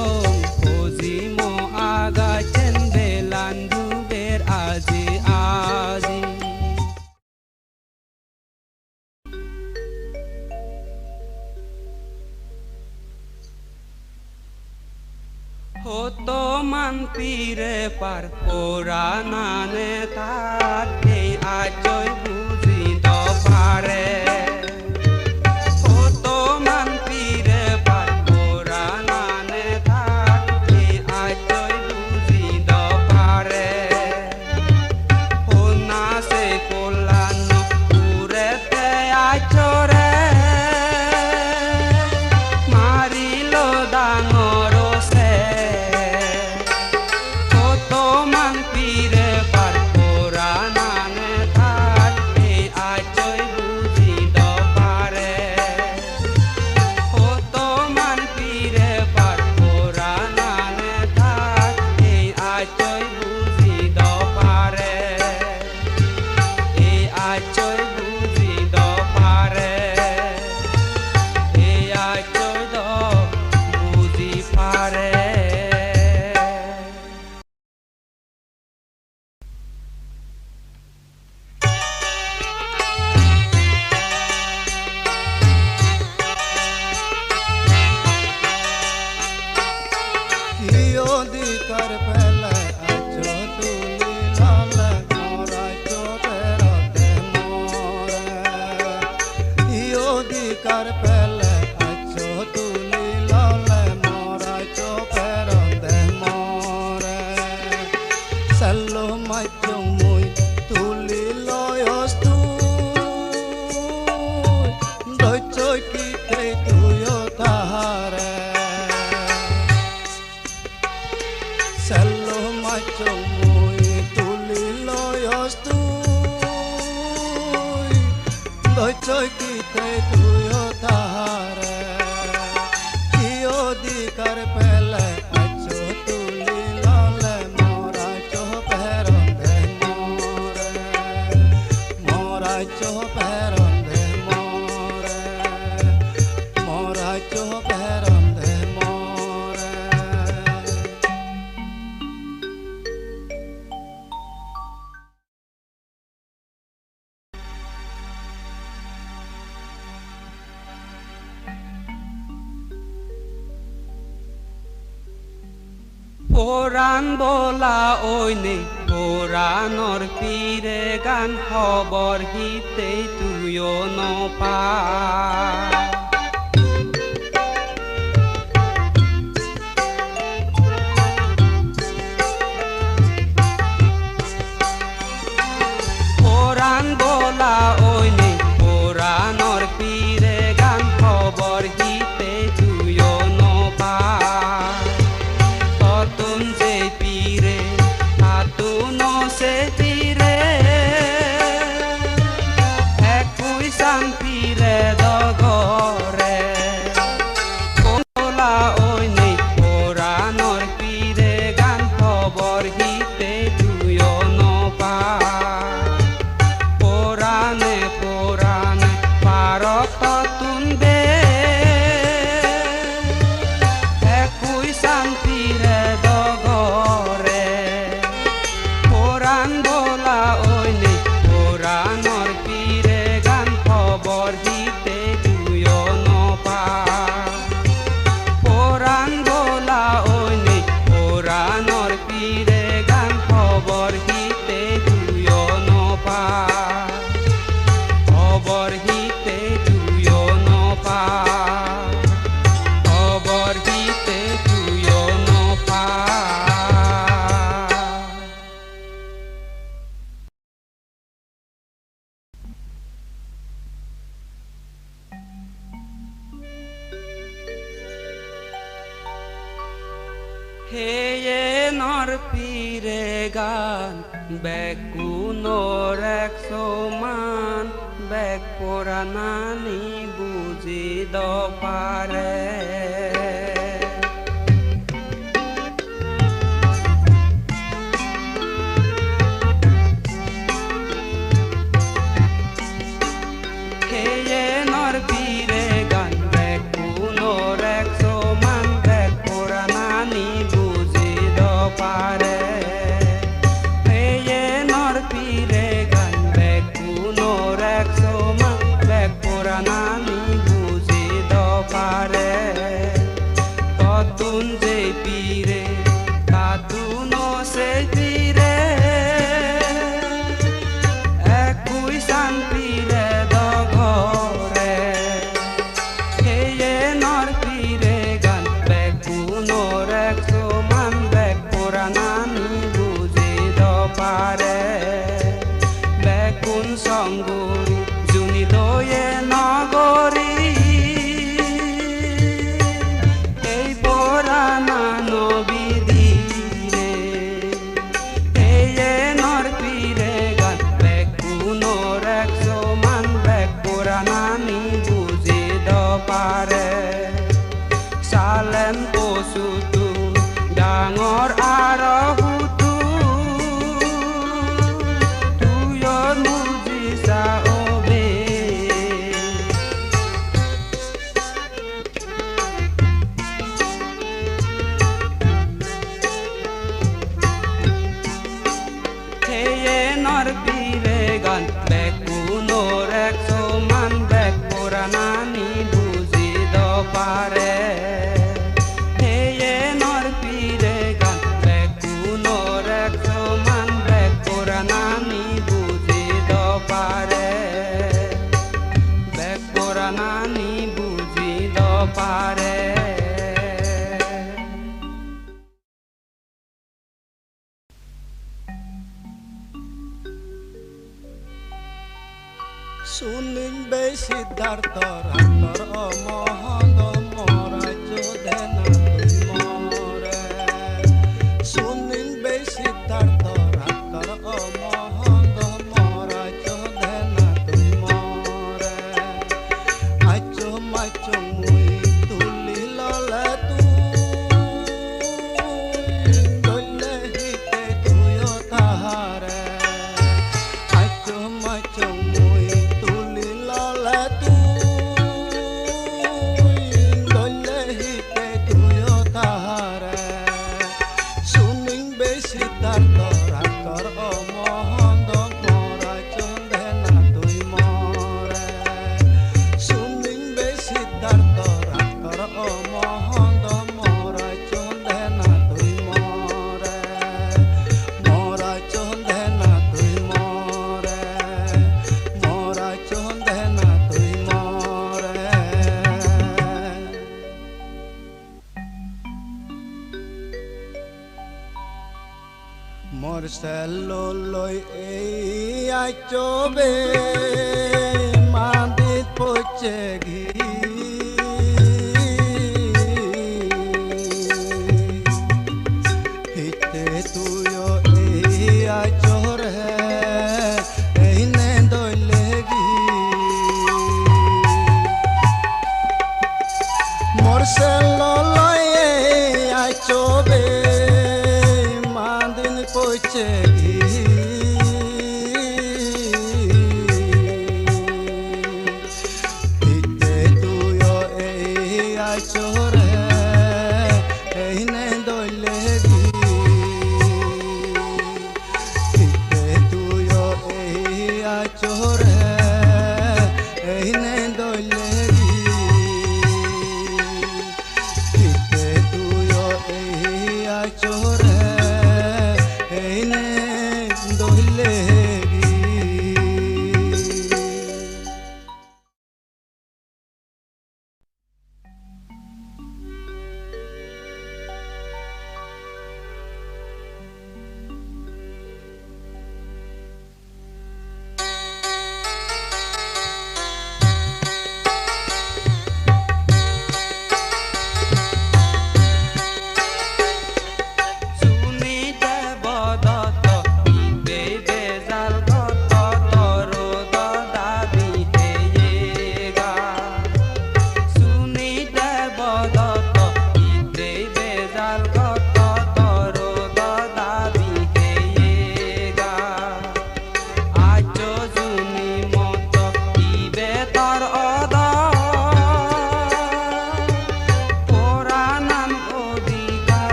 Ozimo aga cendelandu ber azi azi Hoto man pire par oranane tat ei ajoy buzi do pare Hoto man pire par oranane tat ei ajoy buzi do pare Hona se kolano urete achore Marilo dangoro se Hoto man pire par oranane tat ei ajoy buzi do pare Hoto man pire par oranane tat ei ajoy buzi do pare ei ajoy buzi do pare ei ajoy do buzi pare অধিকার পেলে আছো তুলি লালে মরাই চোখেরতে মরে অধিকার পেলে আছো তুলি লালে মরাই চোখেরতে মরে সাল্লো মাইচো মুই তুলি লয়স তুই ধৈর্য কি তুইও তাহারে Sallo macho muy tuli loyos tuy Doi choy kite tuyo tahare Kiyo dikar pele acho tuli lale mora cho peron de more Mora cho peron de more Mora cho peron de more পুরাণ বলা ওইনে পুরাণর পীরে গান খবর হিতে তুইও নপা পুরাণ বলা ওইনে পুরাণর পীরে গান খবর হিতে তুইও নপা ততুন যে পীরে হাতুন সে পীরে একুই সান পীরে দগরে বলা ওইনে পুরাণর পীরে গান খবর হিতে তুইও নপা পুরাণে পুরাণে পারত তুন্দে একুই শান্তিরে দগরে পুরাণ বলা ওইনে পুরাণর পীরে গান খবর হিতে তুইও নপা পুরাণ বলা ওইনে পুরাণর পীরে গান খবর হিতে তুইও নপা খবর হিতে তুইও নপা খবর হিতে তুইও নপা হেয়ে নর পীরে গান বেকুনোর 100 মান বেক পুরাণানি বুঝি দপারে হেয়ে নর পীরে গান বেকুনোর 100 মান বেক পুরাণানি বুঝি দপারে হেয়ে নর পীরে গান বেকুনোর 100 মান বেক পুরাণানি বুঝি দপারে ততুন যে পীরে তাতুন সে পীরে একুই সান পীরে দগরে হেয়ে নর পীরে গান বেকুনোর 100 মান বেক পুরাণানি বুঝি দপারে বেকুন সঙ্গুরি জুনি দয়ে নগরী এই পুরাণা নবিধি রে হেয়ে নর পীরে গান বেকুনোর 100 মান বেক পুরাণানি বুঝি দপারে সালেন পশু তুন ডাঙর আর হুতু তুইও মুজিসা ওবে হেয়ে নর পীরে গান বেকুনোর 100 মান বেক পুরাণানি বুঝি দপারে হেয়ে নর পীরে গান বেকুনোর 100 মান বেক পুরাণানি বুঝি দপারে বেক পুরাণানি বুঝি দপারে শুনিন বে সিদ্ধার্থ রান্তর অমহঙ্গ মরা যোধেনা তুই মরে শুনিন বে সিদ্ধার্থ রান্তর অমহঙ্গ মরা যোধেনা তুই মরে আচো মাচো মুই তুলি ললে তুই গলে হিতে তুইও তাহারে আচো মাচো মুই তুলি ললে তুই গলে হিতে তুইও তাহারে শুনিং বে সিদ্ধার্থ রান্তর অমহঙ্গ মরা যোধেনা তুই মরে শুনিং বে সিদ্ধার্থ রান্তর অমহঙ্গ মরা যোধেনা তুই মরে Marcello loi ai chobe mandit pochegi hitte tuyo ai chore ehne dolegi Marcello loi ai chobe pochegi hitte tuyo ai chore ehne dolegi hitte tuyo ai chore ehne dolegi hitte tuyo ai chore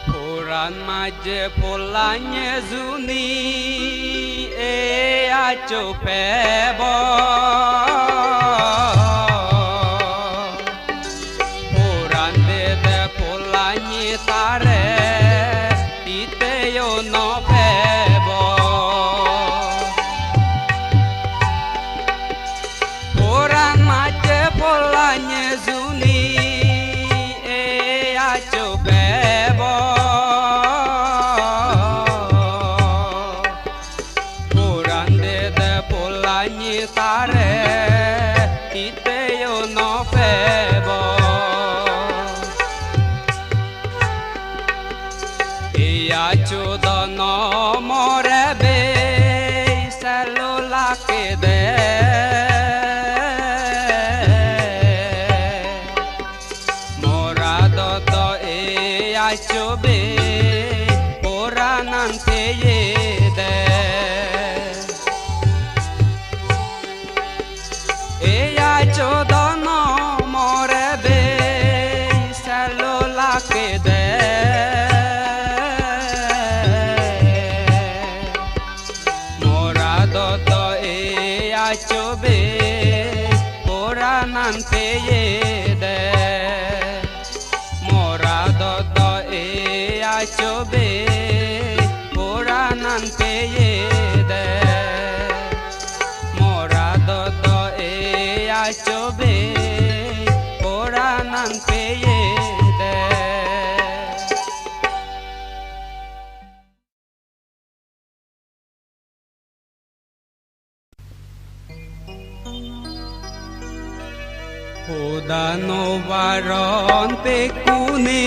Puran ma Maje polanye zuni e acho pebo Porande de polanye tare ite yo no pebo Poran maje polanye zuni e acho pebo Tare ite yo no pebo Ia chudo no morebe salo la que de Morado do ia chobe poranante yede Chodono morebe salo la que de Morado do e achobe poranante yede Morado do e achobe poranante yede Morado do chobe poranan peyede Hoda no varon pekuni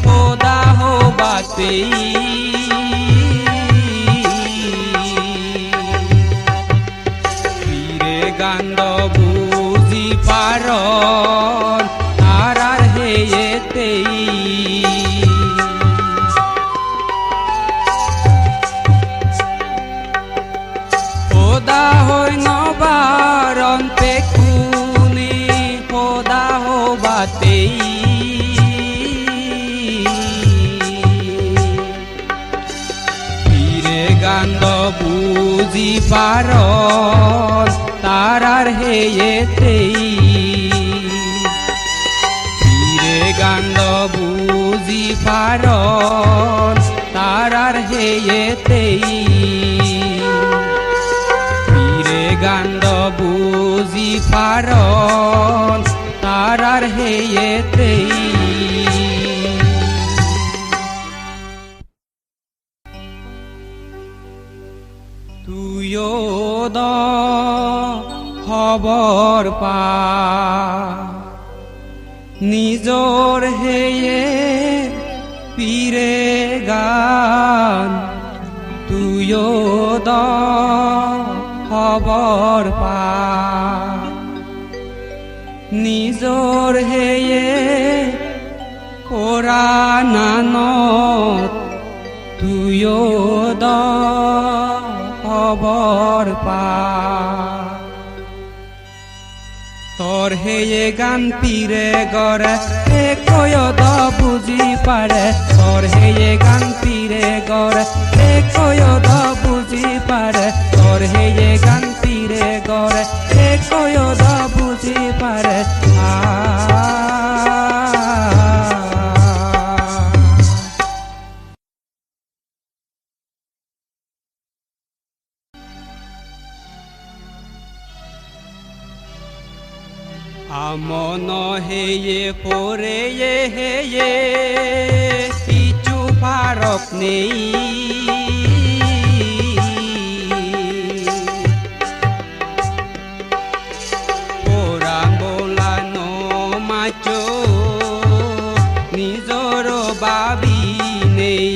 hoda ho batei Gando buzi paron arar heyetei Hoda hoy no baron pekuni hoda ho batei Pire gando buzi paron tarar heyetei Pire gando buzi paron tarar heyetei Pire gando buzi paron tarar heyetei Tuyo do খবর পা নিজর হেয়ে পীরে গান তুইও দ খবর পা নিজর হেয়ে কোরআনানত তুইও দ খবর পা তোর হেয়ে গান পীরে গড়ে এ কয়দ বুঝি পারে তোর হেয়ে গান পীরে গড়ে এ কয়দ বুঝি পারে তোর হেয়ে গান পীরে গড়ে এ কয়দ বুঝি পারে আমন হেয়ে পরে হেয়ে কিছু ফারক নেই পোরা বোলানো মাচো নিজর বাবি নেই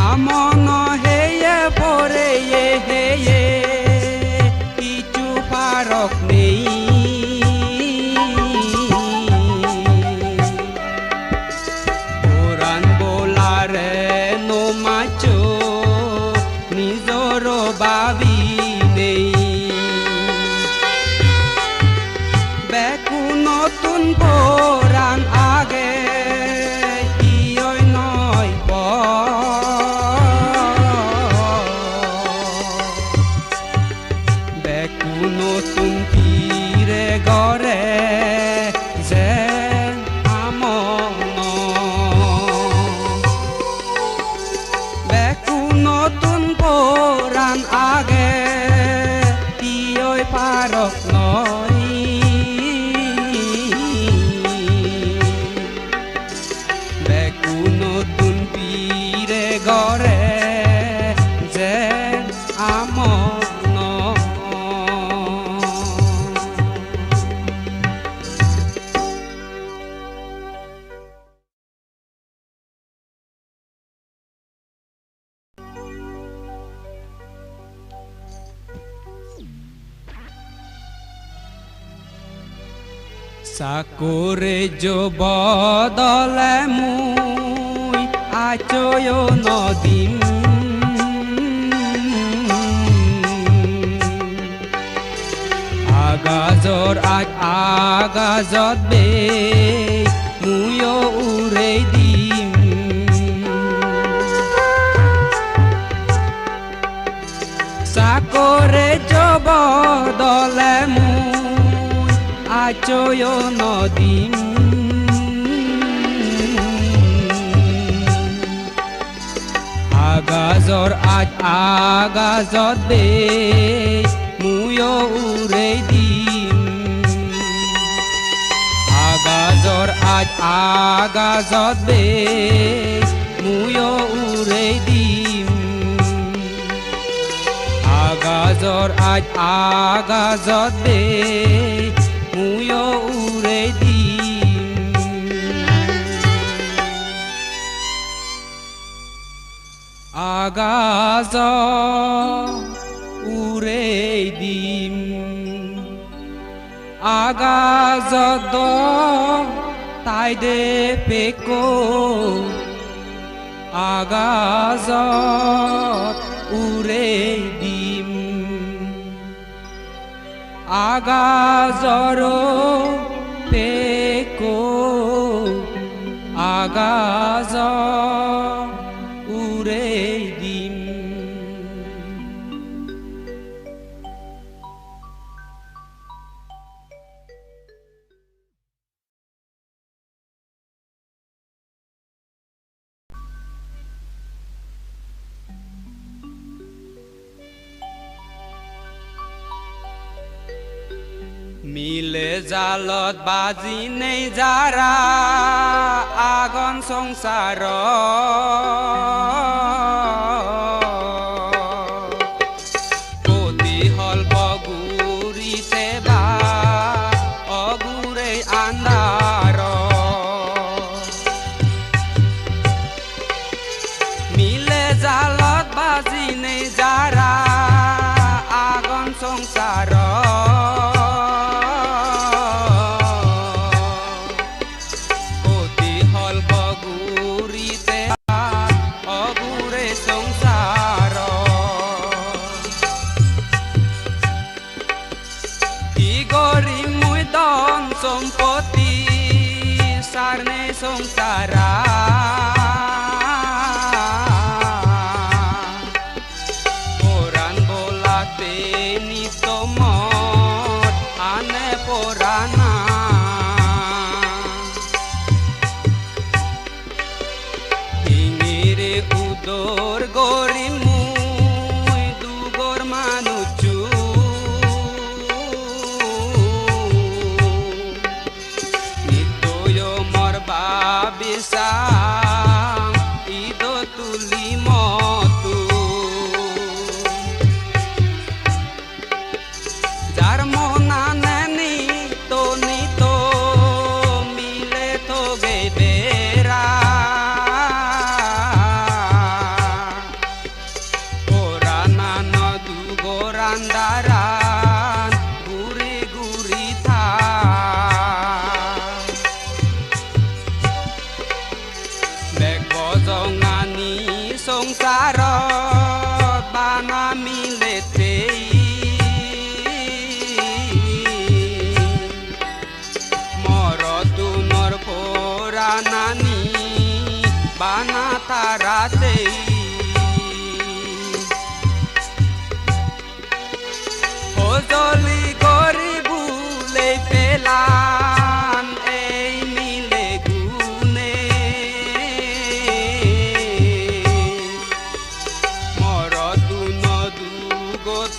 আমন হেয়ে পরে হেয়ে ফারক নেই Sakure jo bodole mui acoyo nodim Agazor agazot be muyo urei dim Sakure jo bodole mui acoyo nodim Agazor agazot be muyo urei dim Agazor agazot be muyo urei dim Agazor agazot be muyo urei dim Agazor urei dim Agazot do taide peko Agazot urei dim Agazoro peko Agazot urei dim Mile jalot baji nei jara agon songsaro Koti hol bogurite ba ogure andaro Mile jalot baji nei jara agon songsaro Sompoti sarne songsara Poran bolak beni tomot ane porana Hingire udor gorimu dugor manucu Babisang ido tuli motu Jarmona nani to nito mile to gedera Orana no dugorandaran guri-guri tha Bojongani songsaro bana miletei Morotu nor poranani bana taratei Hojoli goribu lei pelan ei mile gune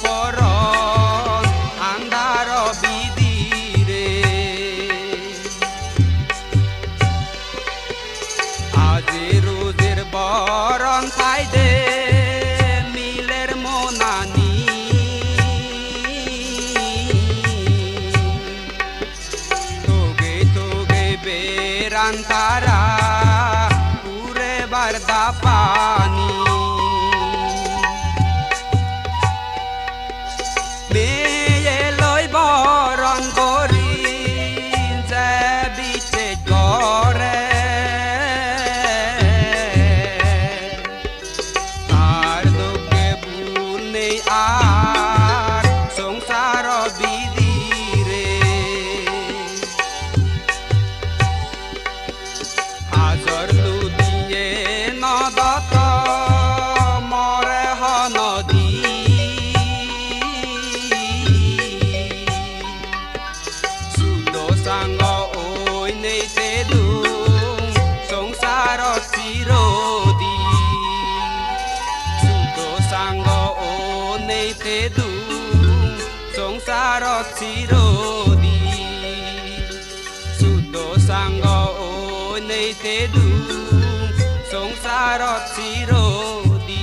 Poron andaro bidire Aji ruzir boron thaide miler monani Toge toge berantara pure barda pani Meye loi boron gori আজৰ লুটিয়ে নদত মৰে নদী sudo চাংগ ঐ নেইতে দুং সংসাৰত চিৰদি sudo চাংগ ঐ নেইতে দুং সংসাৰত চিৰদি sudo চাংগ ঐ নেইতে দুং সংসাৰত চিৰদি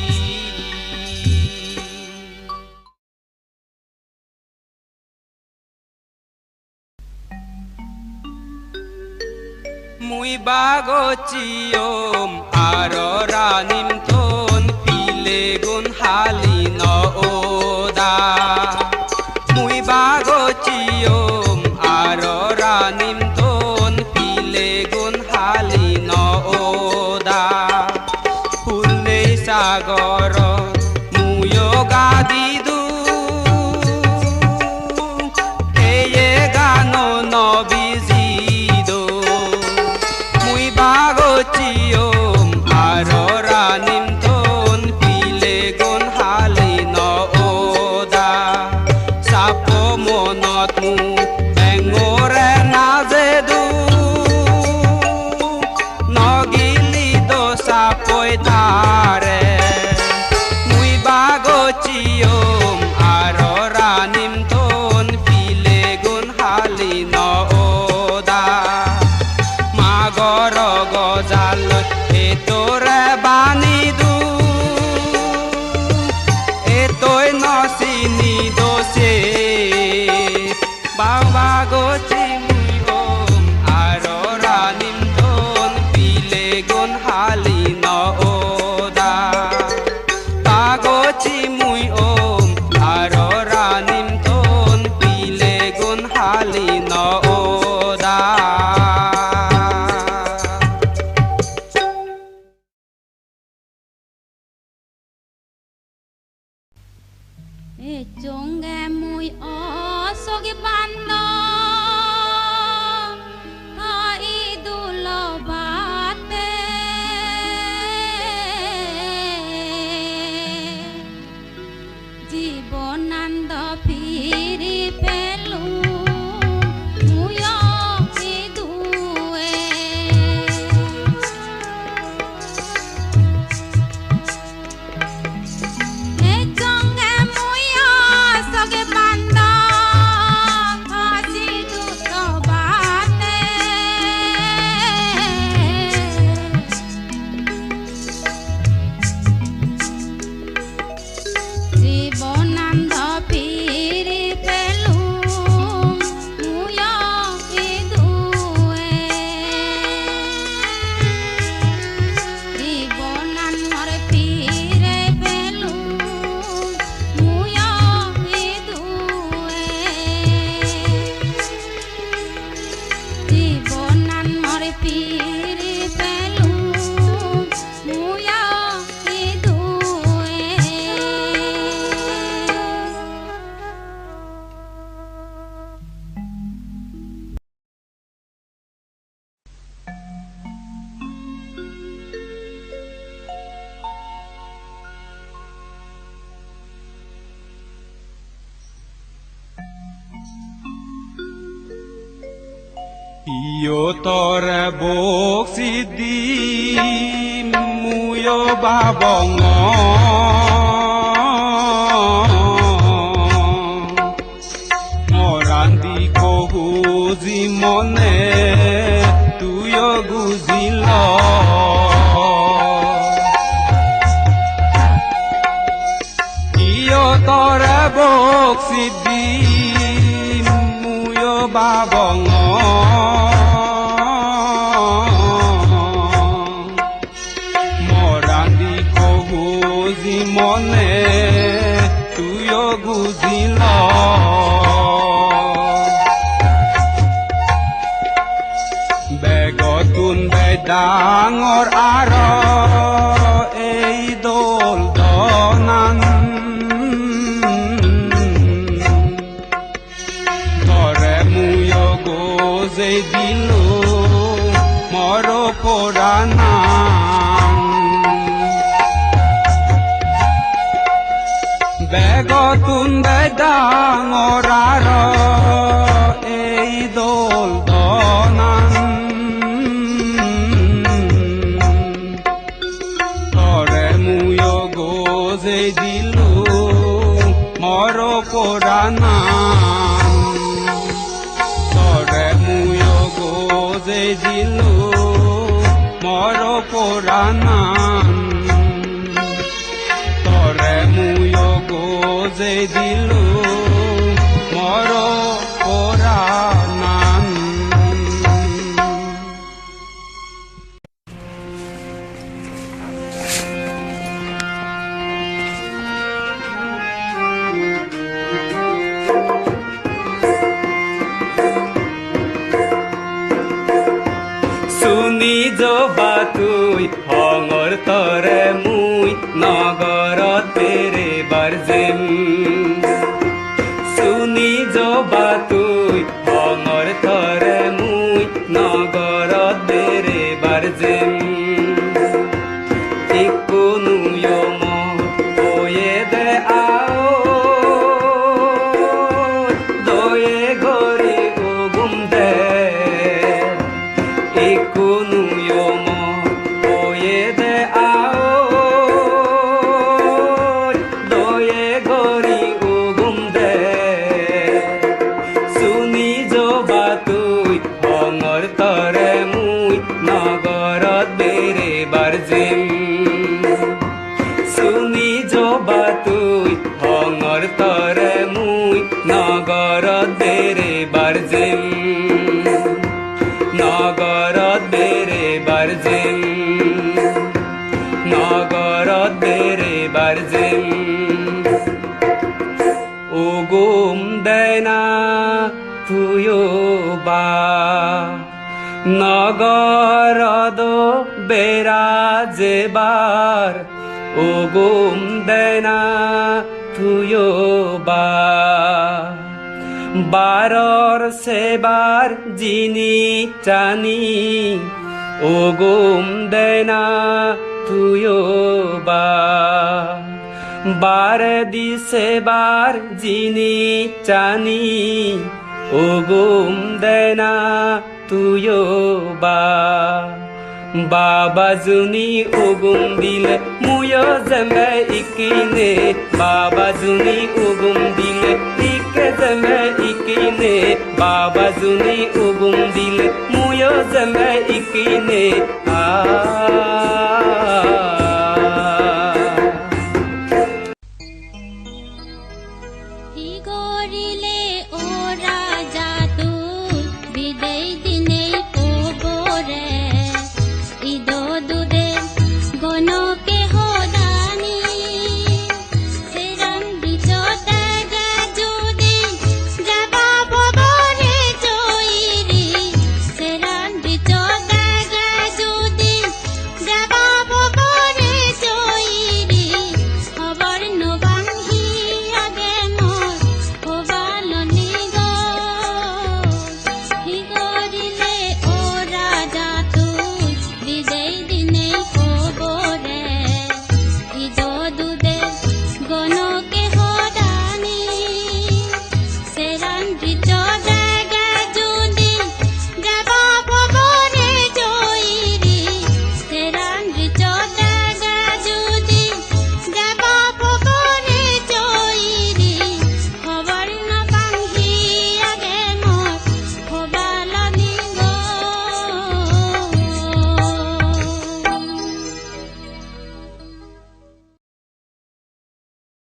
মুই বাগচিয়ম আর রানিম তোন পিলে গুণ হালি নওদা মুই বাগচিয়ম আর রানিম তোন পিলে গুণ হালি নওদা ফুলনেই সাগর মুয়ো গাদিদু এয়ে গানো নবিজিদো মুই বাগচিয়ম আর রানিম তোন পিলে গুণ হালি নওদা সাপ মনত মু বেঙৰে নাজেদু নগিলি দো সাপই তাৰে মুই বাগচিয়ম আর রানিম তোন পিলে গুণ হালি নওদা মাগর গজাল এতরে বানিদু এতই নচিনি দোষে বাগচি মুই ওম আর রানিম তোন পিলে গুণ হালি নওদা বাগচি মুই ওম আর রানিম তোন পিলে গুণ হালি নওদা চঙ্গে মুই অসগে বান্দ তাই দুলবাতে জীবনান্দ ফিরি পেলু মুয় দুয়ে চঙ্গে মুই অসগে বান্দ হাসি দুলবাতে জীবনান্দ ফিরি পেলু মুয় দুয়ে জীবনান্দ ফিরে পেলু মুয় দুয়ে জীবনান্দ ফিরে পেলু মুয় দুয়ে ইয়ো তরে বক্সিদি মুয়ো বাবং মরান্দি কহুজি মনে তুইও গুজিল ইয়ো তরে বক্সিদি মুয়ো বাবং মরান্দি কহুজি মনে তুইও গুজিল বেগতুন বেডাঙৰ আৰ এই দোল দনান ধৰে মুয় গোজে দিলো মৰ পোরানাং বেগতুন বেদাঙরার এই দোল দনাং তরে মুয় গোজে দিলু মর পোরানাং তরে মুয় গোজে দিলু মর পোরানাং তরে মুয় গোজে দিলু মর পোরানাং শুনি যবা তুই হঙর তরে মুই নগরত বেরেবার যেম শুনি যবা তুই হঙর তরে মুই নগরত বেরেবার যেম ইকুনুয়ম ওয়ে দে আও দয়ে গরি উগুম দে ইকুনুয়ম ওয়ে দে আও দয়ে গরি উগুম দে শুনি যবা তুই হঙর তরে মুই নগরত বেরেবার যেম শুনি যবা তুই হঙর তরে মুই নগরত বেরেবার যেম নগরত বেরেবার যেম নগরত বেরেবার যেম উগুম দেনা তুয়ো বা নগরদ বেরাজেবার উগুম দেনা তুয়ো বা বারর সেবার জিনি টানি উগুম দেনা তুয়ো বা বার দিছেবার জিনি টানি উগুম দেনা তুয়ো বা বাবা জুনি উগুম দিলে মুয় জমে ইকিনে বাবা জুনি উগুম দিলে ইকে জমে ইকিনে বাবা জুনি উগুম দিলে মুয় জমে ইকিনে